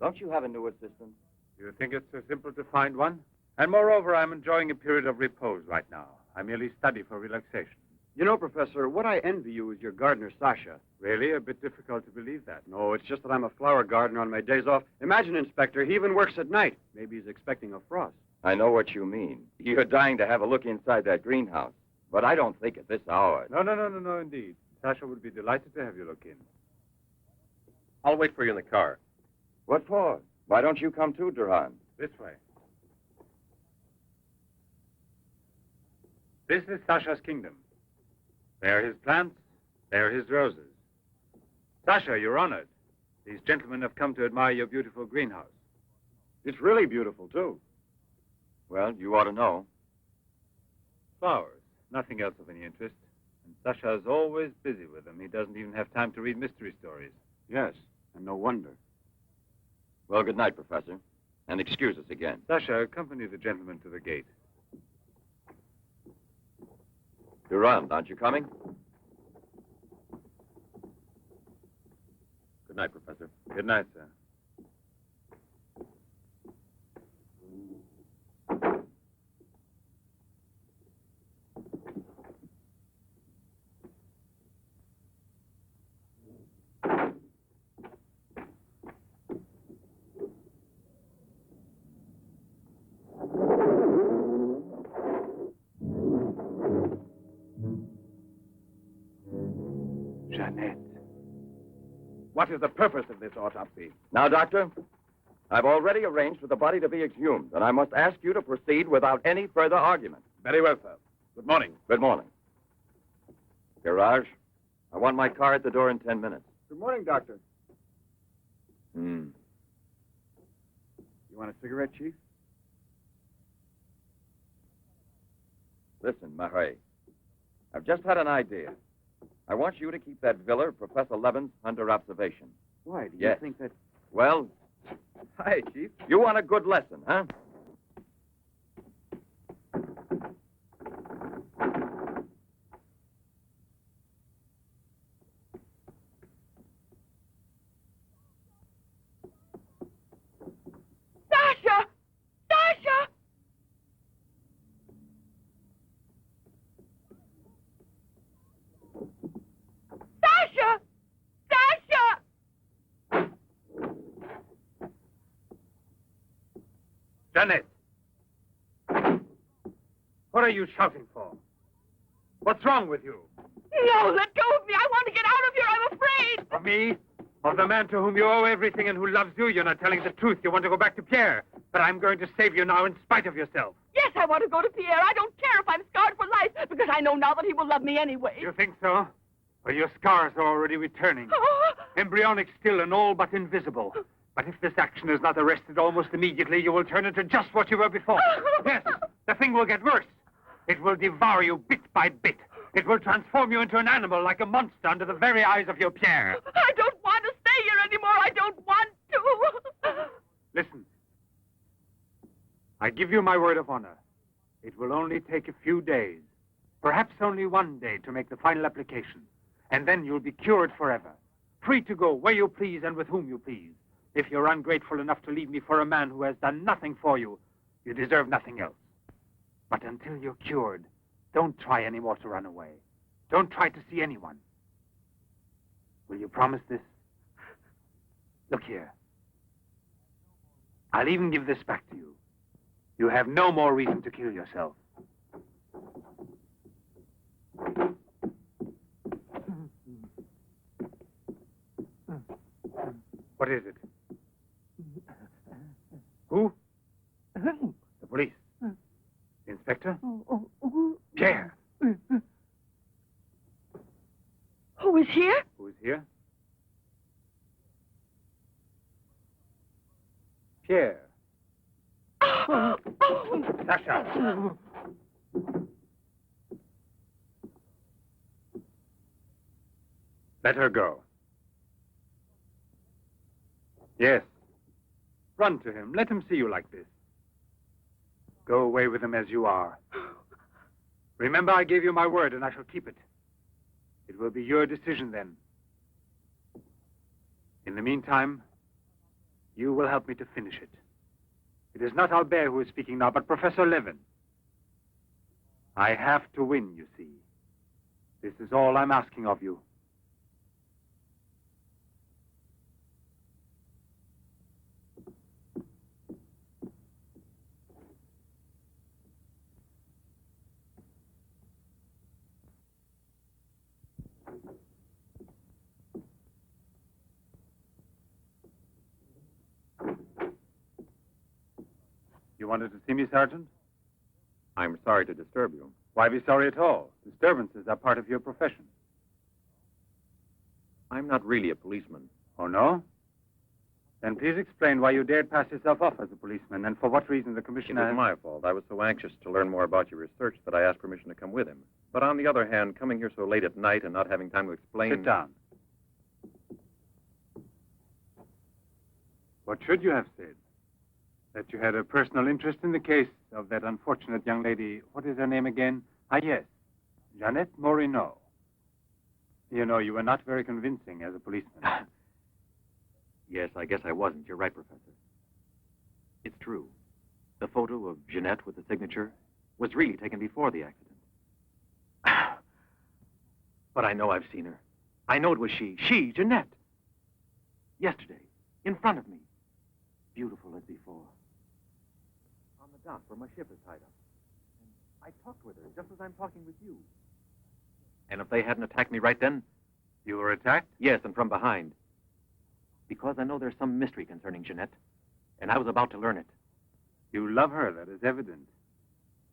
Don't you have a new assistant? You think it's so simple to find one? And moreover, I'm enjoying a period of repose right now. I merely study for relaxation. You know, Professor, what I envy you is your gardener, Sasha. Really? A bit difficult to believe that. No, it's just that I'm a flower gardener on my days off. Imagine, Inspector, he even works at night. Maybe he's expecting a frost. I know what you mean. You're dying to have a look inside that greenhouse. But I don't think at this hour. No, indeed. Sasha would be delighted to have you look in. I'll wait for you in the car. What for? Why don't you come too, Durand? This way. This is Sasha's kingdom. There are his plants, there are his roses. Sasha, you're honored. These gentlemen have come to admire your beautiful greenhouse. It's really beautiful, too. Well, you ought to know. Flowers, nothing else of any interest. And Sasha is always busy with them. He doesn't even have time to read mystery stories. Yes, and no wonder. Well, good night, Professor. And excuse us again. Sasha, accompany the gentleman to the gate. Durand, aren't you coming? Good night, Professor. Good night, sir. What is the purpose of this autopsy? Now, Doctor, I've already arranged for the body to be exhumed, and I must ask you to proceed without any further argument. Very well, sir. Good morning. Good morning. Garage, I want my car at the door in 10 minutes. Good morning, Doctor. Hmm. You want a cigarette, Chief? Listen, Marais, I've just had an idea. I want you to keep that villa of Professor Levin's under observation. Why? Do you Yes. think that... Well, Hi, Chief. you want a good lesson, huh? Sasha! Sasha! Sasha! Sasha! Janet! What are you shouting for? What's wrong with you? No, let go of me. I want to get out of here. I'm afraid. Of me? Of the man to whom you owe everything and who loves you? You're not telling the truth. You want to go back to Pierre. But I'm going to save you now in spite of yourself. Yes, I want to go to Pierre. I don't care if I'm scarred for life, because I know now that he will love me anyway. You think so? Well, your scars are already returning. Oh. Embryonic still and all but invisible. But if this action is not arrested almost immediately, you will turn into just what you were before. Yes, the thing will get worse. It will devour you bit by bit. It will transform you into an animal, like a monster, under the very eyes of your Pierre. I don't want to stay here anymore. I don't want to. Listen. I give you my word of honor. It will only take a few days, perhaps only one day, to make the final application. And then you'll be cured forever, free to go where you please and with whom you please. If you're ungrateful enough to leave me for a man who has done nothing for you, you deserve nothing else. But until you're cured, don't try any more to run away. Don't try to see anyone. Will you promise this? Look here. I'll even give this back to you. You have no more reason to kill yourself. What is it? Who? The police. Inspector? Pierre. Who is here? Who is here? Pierre. Sasha. Let her go. Yes. Run to him. Let him see you like this. Go away with him as you are. Remember, I gave you my word, and I shall keep it. It will be your decision then. In the meantime, you will help me to finish it. It is not Albert who is speaking now, but Professor Levin. I have to win, you see. This is all I'm asking of you. You wanted to see me, Sergeant? I'm sorry to disturb you. Why be sorry at all? Disturbances are part of your profession. I'm not really a policeman. Oh, no? Then please explain why you dared pass yourself off as a policeman, and for what reason the It commissioner... was my fault. I was so anxious to learn more about your research that I asked permission to come with him. But on the other hand, coming here so late at night and not having time to explain... Sit down. What should you have said? That you had a personal interest in the case of that unfortunate young lady. What is her name again? Ah, yes. Jeanette Morino. You know, you were not very convincing as a policeman. Yes, I guess I wasn't. You're right, Professor. It's true. The photo of Jeanette with the signature was really taken before the accident. But I know I've seen her. I know it was she. She, Jeanette. Yesterday, in front of me. Beautiful as before. On the dock where my ship is tied up. And I talked with her just as I'm talking with you. And if they hadn't attacked me right then... You were attacked? Yes, and from behind. Because I know there's some mystery concerning Jeanette, and I was about to learn it. You love her, that is evident.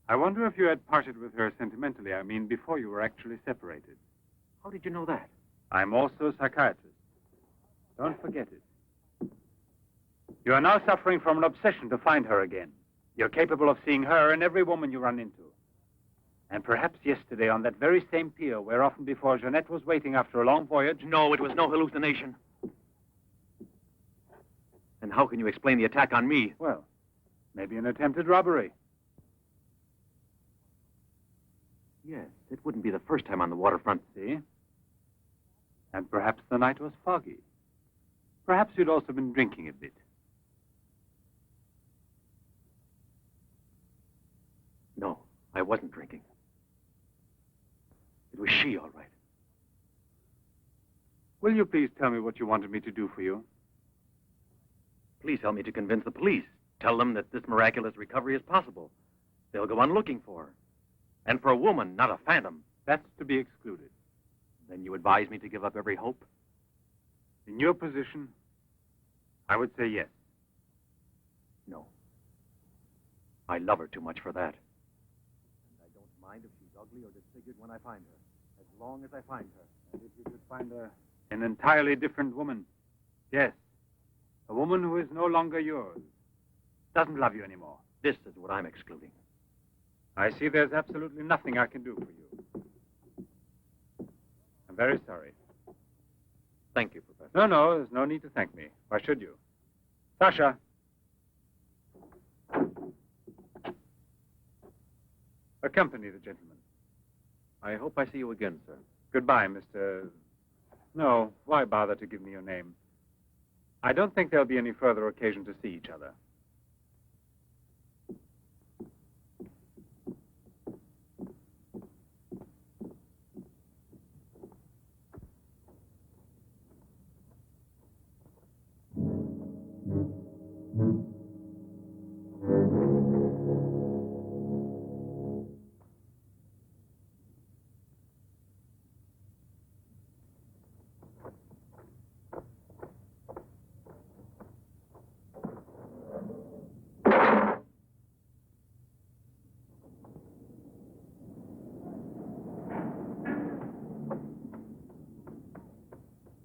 I wonder if you had parted with her sentimentally, I mean, before you were actually separated. How did you know that? I'm also a psychiatrist. Don't forget it. You are now suffering from an obsession to find her again. You're capable of seeing her and every woman you run into. And perhaps yesterday on that very same pier where often before Jeanette was waiting after a long voyage... No, it was no hallucination. And how can you explain the attack on me? Well, maybe an attempted robbery. Yes, it wouldn't be the first time on the waterfront. See? And perhaps the night was foggy. Perhaps you'd also been drinking a bit. No, I wasn't drinking. It was she, all right. Will you please tell me what you wanted me to do for you? Please help me to convince the police. Tell them that this miraculous recovery is possible. They'll go on looking for her. And for a woman, not a phantom. That's to be excluded. Then you advise me to give up every hope? In your position, I would say yes. No. I love her too much for that. And I don't mind if she's ugly or disfigured when I find her, as long as I find her. And if you could find an entirely different woman. Yes. A woman who is no longer yours. Doesn't love you anymore. This is what I'm excluding. I see there's absolutely nothing I can do for you. I'm very sorry. Thank you, Professor. No, there's no need to thank me. Why should you? Sasha. Accompany the gentleman. I hope I see you again, sir. Goodbye, Mr... No, why bother to give me your name? I don't think there'll be any further occasion to see each other.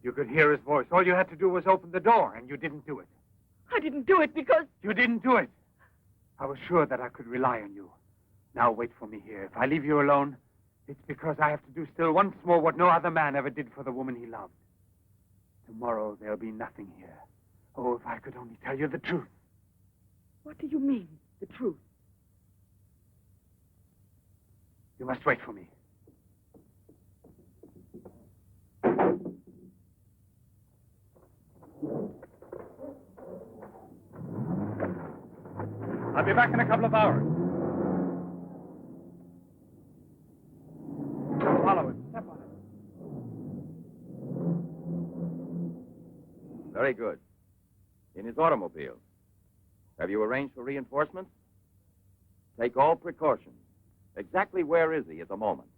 You could hear his voice. All you had to do was open the door, and you didn't do it. I didn't do it because... You didn't do it. I was sure that I could rely on you. Now wait for me here. If I leave you alone, it's because I have to do still once more what no other man ever did for the woman he loved. Tomorrow there'll be nothing here. Oh, if I could only tell you the truth. What do you mean, the truth? You must wait for me. I'll be back in a couple of hours. Follow it. Step on it. Very good. In his automobile. Have you arranged for reinforcements? Take all precautions. Exactly where is he at the moment?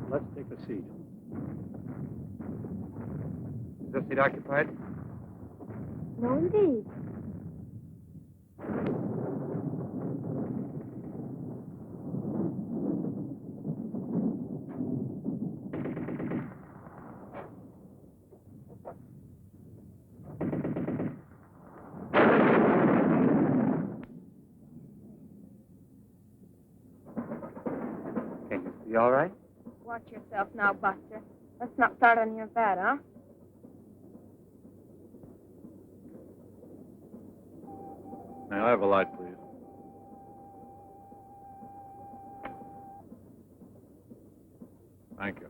Let's take a seat. Is this seat occupied? No, indeed. Can you see all right? Watch yourself now, Buster. Let's not start on your bed, huh? May I have a light, please? Thank you.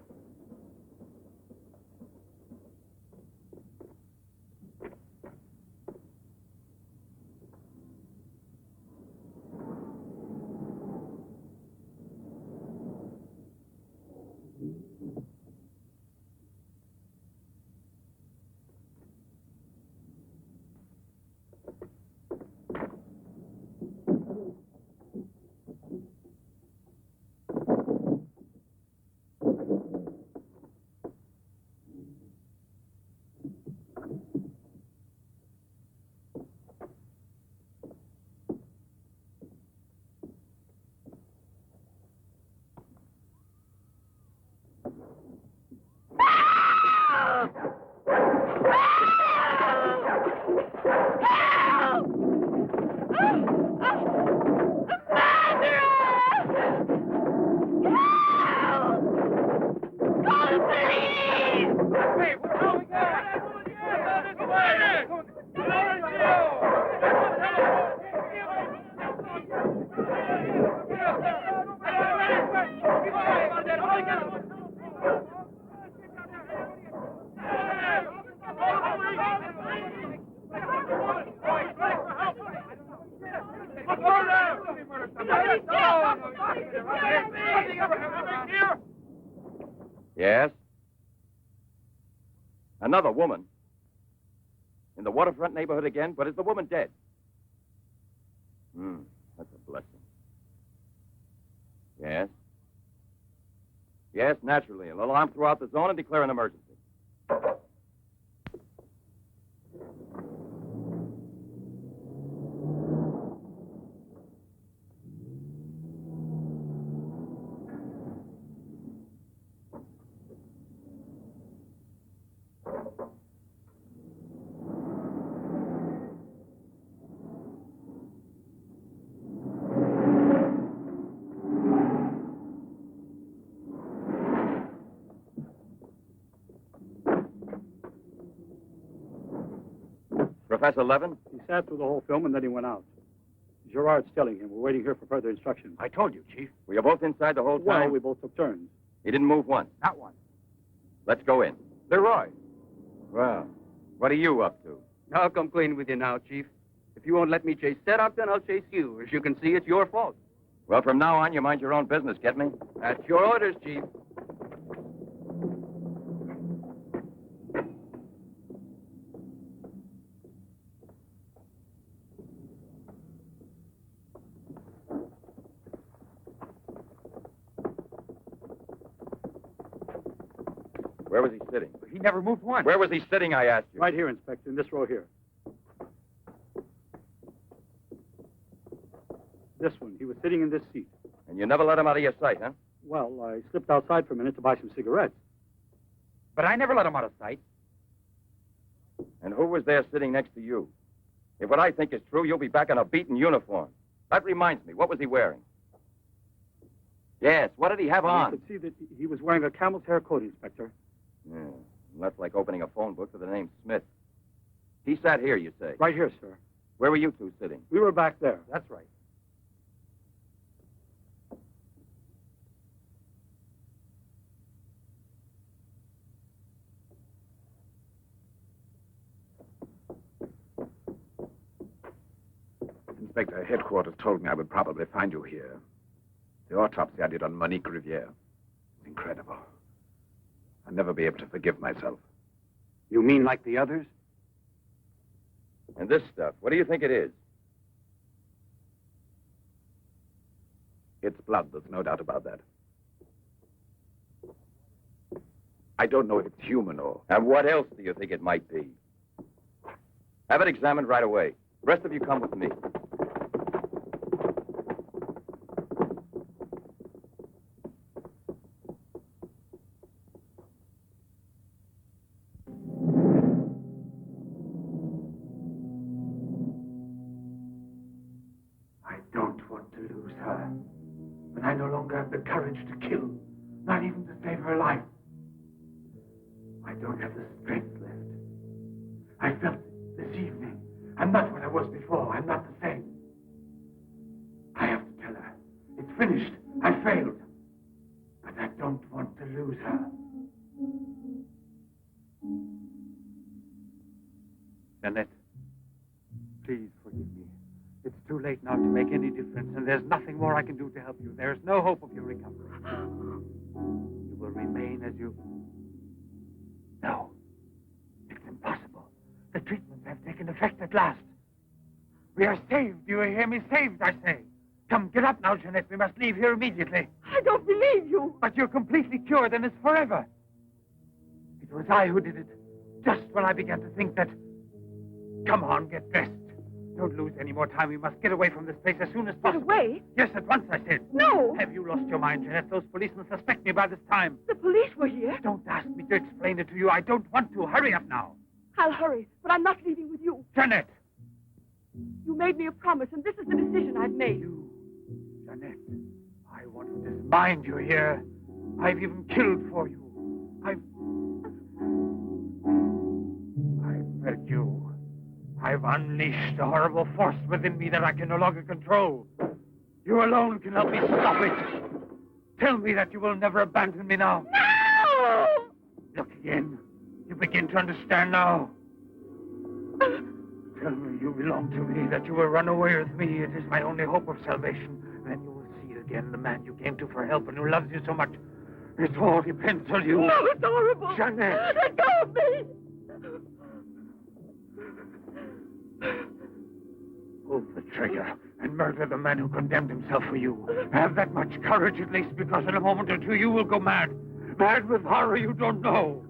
Hey, what's going Yes? Another woman? In the waterfront neighborhood again? But is the woman dead? That's a blessing. Yes? Yes, naturally. An alarm throughout the zone and declare an emergency. Professor Levin? He sat through the whole film and then he went out. Gerard's telling him. We're waiting here for further instructions. I told you, Chief. Were you both inside the whole time? Well, we both took turns. He didn't move once? Not one. Let's go in. Leroy. Well, what are you up to? I'll come clean with you now, Chief. If you won't let me chase Seddok, then I'll chase you. As you can see, it's your fault. Well, from now on, you mind your own business, get me? That's your orders, Chief. Where was he sitting? He never moved once. Where was he sitting, I asked you? Right here, Inspector, in this row here. This one. He was sitting in this seat. And you never let him out of your sight, huh? Well, I slipped outside for a minute to buy some cigarettes. But I never let him out of sight. And who was there sitting next to you? If what I think is true, you'll be back in a beaten uniform. That reminds me, what was he wearing? Yes, what did he have on? You could see that he was wearing a camel's hair coat, Inspector. Yeah, that's like opening a phone book with the name Smith. He sat here, you say? Right here, sir. Where were you two sitting? We were back there. That's right. Inspector, headquarters told me I would probably find you here. The autopsy I did on Monique Riviere. It's incredible. I'll never be able to forgive myself. You mean like the others? And this stuff, what do you think it is? It's blood, there's no doubt about that. I don't know if it's human or... And what else do you think it might be? Have it examined right away. The rest of you come with me. I don't want to lose her. But I no longer have the courage to kill, not even to save her life. I don't have the strength left. I felt it this evening. I'm not what I was before. I'm not the same. I have to tell her. It's finished. I failed. But I don't want to lose her. Jeanette, please forgive me. It's too late now to make any difference, and there's nothing more I can do to help you. There's no hope of your recovery. You will remain as you... No. It's impossible. The treatments have taken effect at last. We are saved. Do you hear me? Saved, I say. Come, get up now, Jeanette. We must leave here immediately. I don't believe you. But you're completely cured, and it's forever. It was I who did it. Just when I began to think that... Come on, get dressed. Don't lose any more time. We must get away from this place as soon as possible. Get away? Yes, at once, I said. No. Have you lost your mind, Jeanette? Those policemen suspect me by this time. The police were here. Don't ask me to explain it to you. I don't want to. Hurry up now. I'll hurry, but I'm not leaving with you. Jeanette! You made me a promise, and this is the decision I've made. You, Jeanette, I want to dismind you here. I've even killed for you. I've unleashed a horrible force within me that I can no longer control. You alone can help me stop it. Tell me that you will never abandon me now. No! Look again. You begin to understand now. Tell me you belong to me, that you will run away with me. It is my only hope of salvation. Then you will see again the man you came to for help and who loves you so much. It all depends on you. No, it's horrible. Jeanette. Let go of me. Pull the trigger and murder the man who condemned himself for you. Have that much courage at least, because in a moment or two you will go mad. Mad with horror you don't know.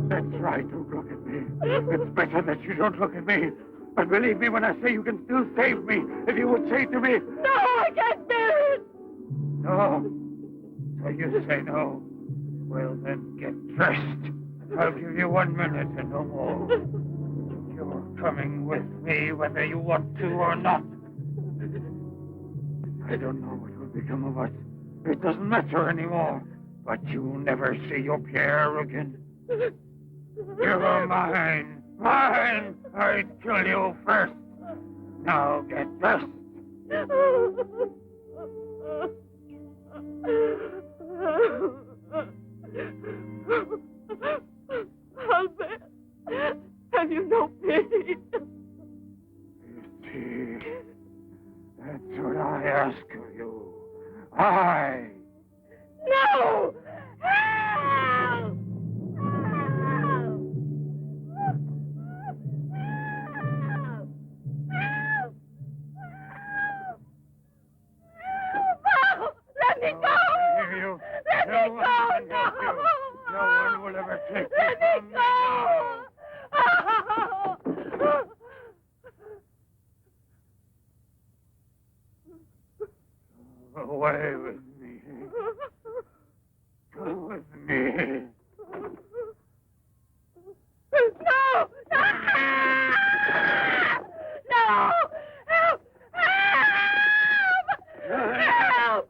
That's right, don't look at me. It's better that you don't look at me. But believe me when I say you can still save me, if you would say to me... No, I can't bear it. No. So you say no. Well, then get dressed. I'll give you 1 minute and no more. You're coming with me whether you want to or not. I don't know what will become of us. It doesn't matter anymore. But you'll never see your Pierre again. You're mine. Mine! I'd kill you first. Now get dressed. Albert, have you no pity? Pity? That's what I ask of you. I... No! Help! Let me go! Let me go! No! No one will ever take you Let me from me go! now. Away with me. Go with me. No! No! No! Help! Help! Help!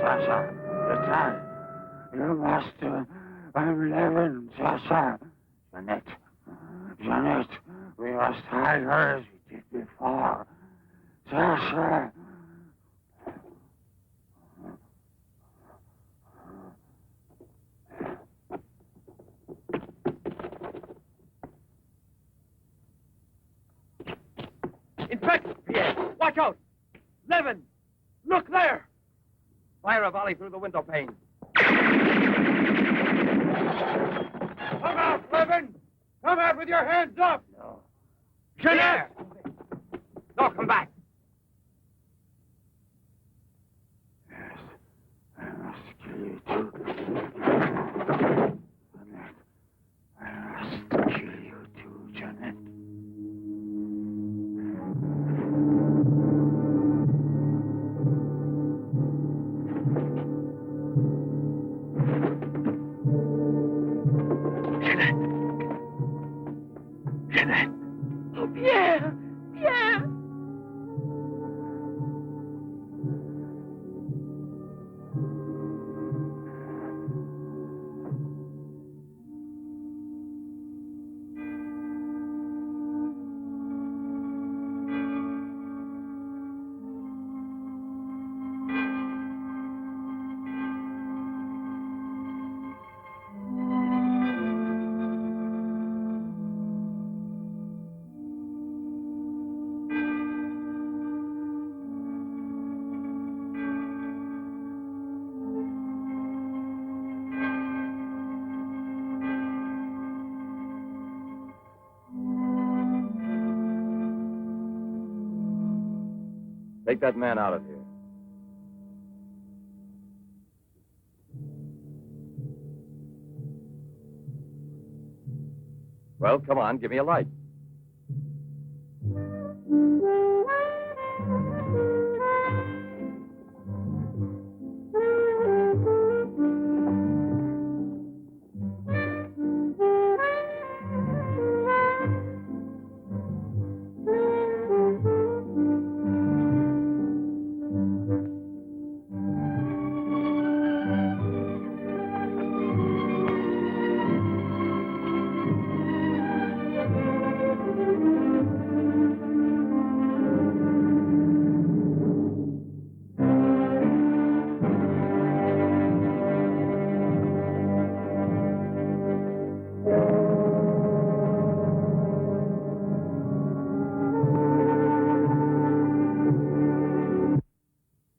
Sasha, the time. Your master, I'm Levin, Sasha. Jeanette, we must hide her as we did before. Sasha. Watch out! Levin! Look there! Fire a volley through the window pane. Come out, Levin! Come out with your hands up! No. Jeanette! No, come back. Yes, I must kill you too. Jeanette, I must kill you too, Jeanette. Jeanette! Oh, Pierre! Pierre! Take that man out of here. Well, come on, give me a light.